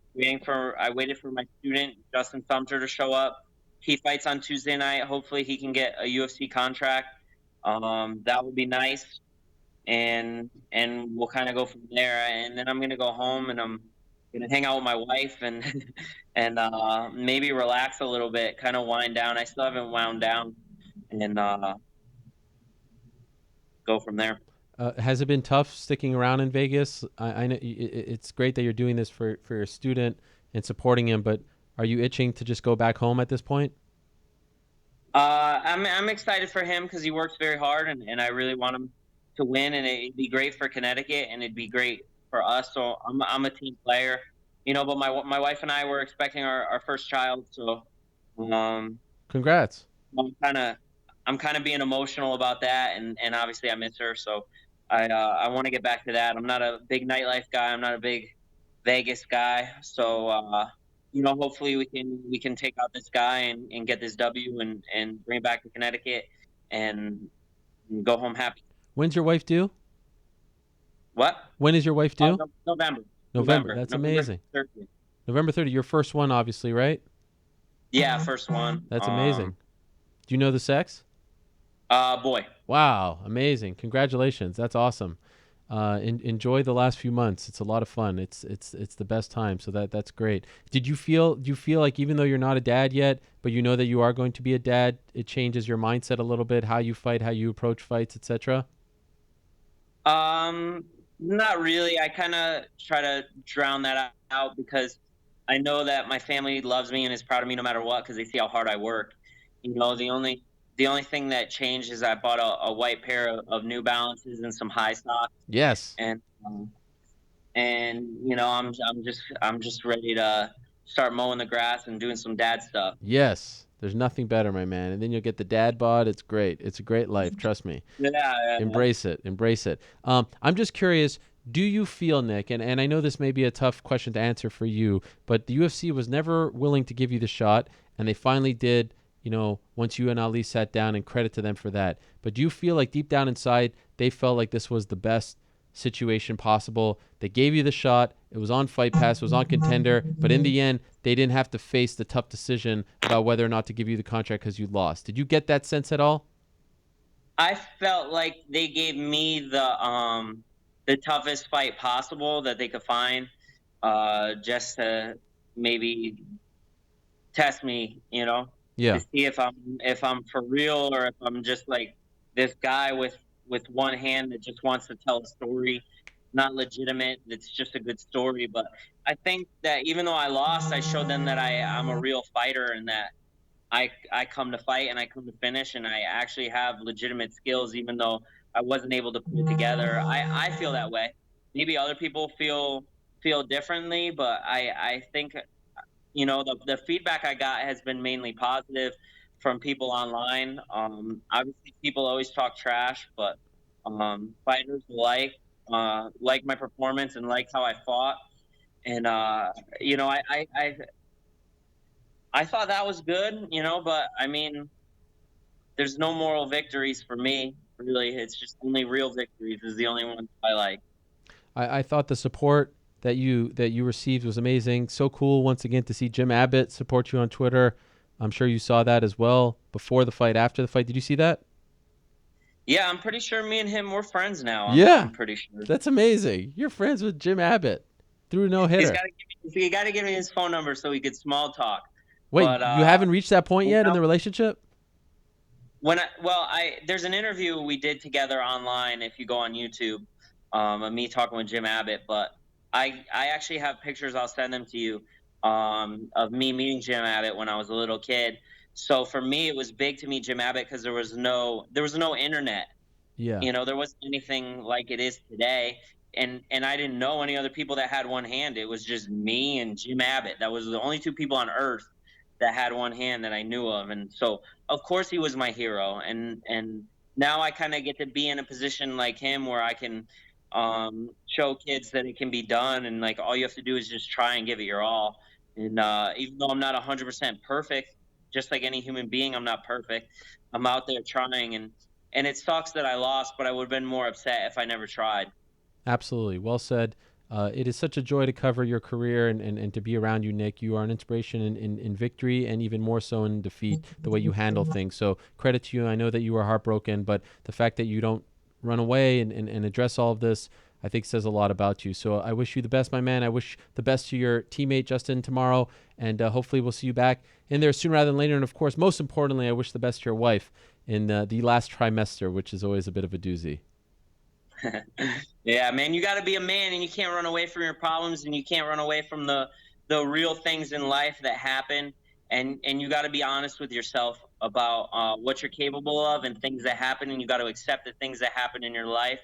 for. I waited for my student Dustin Sumter to show up. He fights on Tuesday night. Hopefully, he can get a UFC contract. That would be nice, and we'll kind of go from there. And then I'm gonna go home, and I'm gonna hang out with my wife and maybe relax a little bit, kind of wind down. I still haven't wound down, and go from there. Has it been tough sticking around in Vegas? I know it's great that you're doing this for your student and supporting him, but are you itching to just go back home at this point? I'm excited for him because he works very hard, and I really want him to win, and it'd be great for Connecticut, and it'd be great for us. So I'm a team player, but my wife and I were expecting our first child. So, Congrats. I'm kind of being emotional about that. And obviously I miss her. So I want to get back to that. I'm not a big nightlife guy. I'm not a big Vegas guy. So, hopefully we can take out this guy and get this W and bring it back to Connecticut and go home happy. When's your wife due? What? When is your wife due? November. That's amazing. 30th. November 30th. Your first one, obviously, right? Yeah, first one. That's amazing. Do you know the sex? Boy. Wow, amazing! Congratulations. That's awesome. Enjoy the last few months. It's a lot of fun. It's the best time. So that's great. Do you feel like even though you're not a dad yet, but you know that you are going to be a dad, it changes your mindset a little bit, how you fight, how you approach fights, etc.? Not really. I kind of try to drown that out because I know that my family loves me and is proud of me no matter what because they see how hard I work. The only thing that changed is I bought a white pair of New Balances and some high socks. Yes. And I'm just ready to start mowing the grass and doing some dad stuff. Yes. There's nothing better, my man. And then you'll get the dad bod. It's great. It's a great life. Trust me. Yeah. Embrace it. I'm just curious, do you feel, Nick, and I know this may be a tough question to answer for you, but the UFC was never willing to give you the shot, and they finally did, once you and Ali sat down, and credit to them for that. But do you feel like deep down inside, they felt like this was the best situation possible? They gave you the shot. It was on Fight Pass. It was on Contender. But in the end, they didn't have to face the tough decision about whether or not to give you the contract because you lost. Did you get that sense at all? I felt like they gave me the toughest fight possible that they could find, just to maybe test me, Yeah. to see if I'm for real or if I'm just like this guy with one hand that just wants to tell a story, not legitimate. It's just a good story. But I think that even though I lost, I showed them that I'm a real fighter and that I come to fight and I come to finish and I actually have legitimate skills, even though I wasn't able to put it together. I feel that way. Maybe other people feel differently, but I think, the feedback I got has been mainly positive from people online. Obviously people always talk trash, but fighters like my performance and like how I fought. And, I thought that was good, but I mean, there's no moral victories for me, really. It's just only real victories is the only one I like. I thought the support that you received was amazing. So cool once again to see Jim Abbott support you on Twitter. I'm sure you saw that as well before the fight, after the fight. Did you see that? Yeah, I'm pretty sure me and him were friends now. I'm pretty sure. That's amazing. You're friends with Jim Abbott through no hitter. He got to give me his phone number so we could small talk. Wait, you haven't reached that point yet in the relationship? There's an interview we did together online if you go on YouTube, of me talking with Jim Abbott, but I actually have pictures, I'll send them to you, of me meeting Jim Abbott when I was a little kid. So for me, it was big to meet Jim Abbott because there was no internet. Yeah. There wasn't anything like it is today. And I didn't know any other people that had one hand. It was just me and Jim Abbott. That was the only two people on earth that had one hand that I knew of. And so, of course, he was my hero. And now I kind of get to be in a position like him where I can show kids that it can be done. And, like, all you have to do is just try and give it your all. And even though I'm not 100% perfect, just like any human being, I'm not perfect. I'm out there trying. And it sucks that I lost, but I would have been more upset if I never tried. Absolutely. Well said. It is such a joy to cover your career and to be around you, Nick. You are an inspiration in victory and even more so in defeat, the way you handle things. So credit to you. I know that you were heartbroken, but the fact that you don't run away and address all of this, I think says a lot about you. So I wish you the best, my man. I wish the best to your teammate, Justin, tomorrow. And hopefully we'll see you back in there sooner rather than later. And, of course, most importantly, I wish the best to your wife in the last trimester, which is always a bit of a doozy. Yeah, man, you got to be a man, and you can't run away from your problems, and you can't run away from the real things in life that happen, and you got to be honest with yourself about what you're capable of and things that happen, and you got to accept the things that happen in your life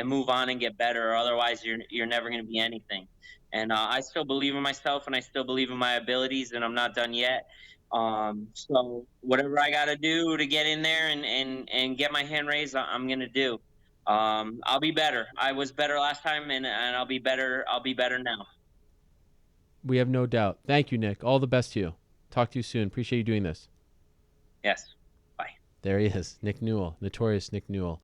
move on and get better. Or otherwise, you're never going to be anything. And I still believe in myself, and I still believe in my abilities, and I'm not done yet. So whatever I got to do to get in there and get my hand raised, I'm going to do. I'll be better. I was better last time, and I'll be better. I'll be better now. We have no doubt. Thank you, Nick. All the best to you. Talk to you soon. Appreciate you doing this. Yes. Bye. There he is, Nick Newell, notorious Nick Newell.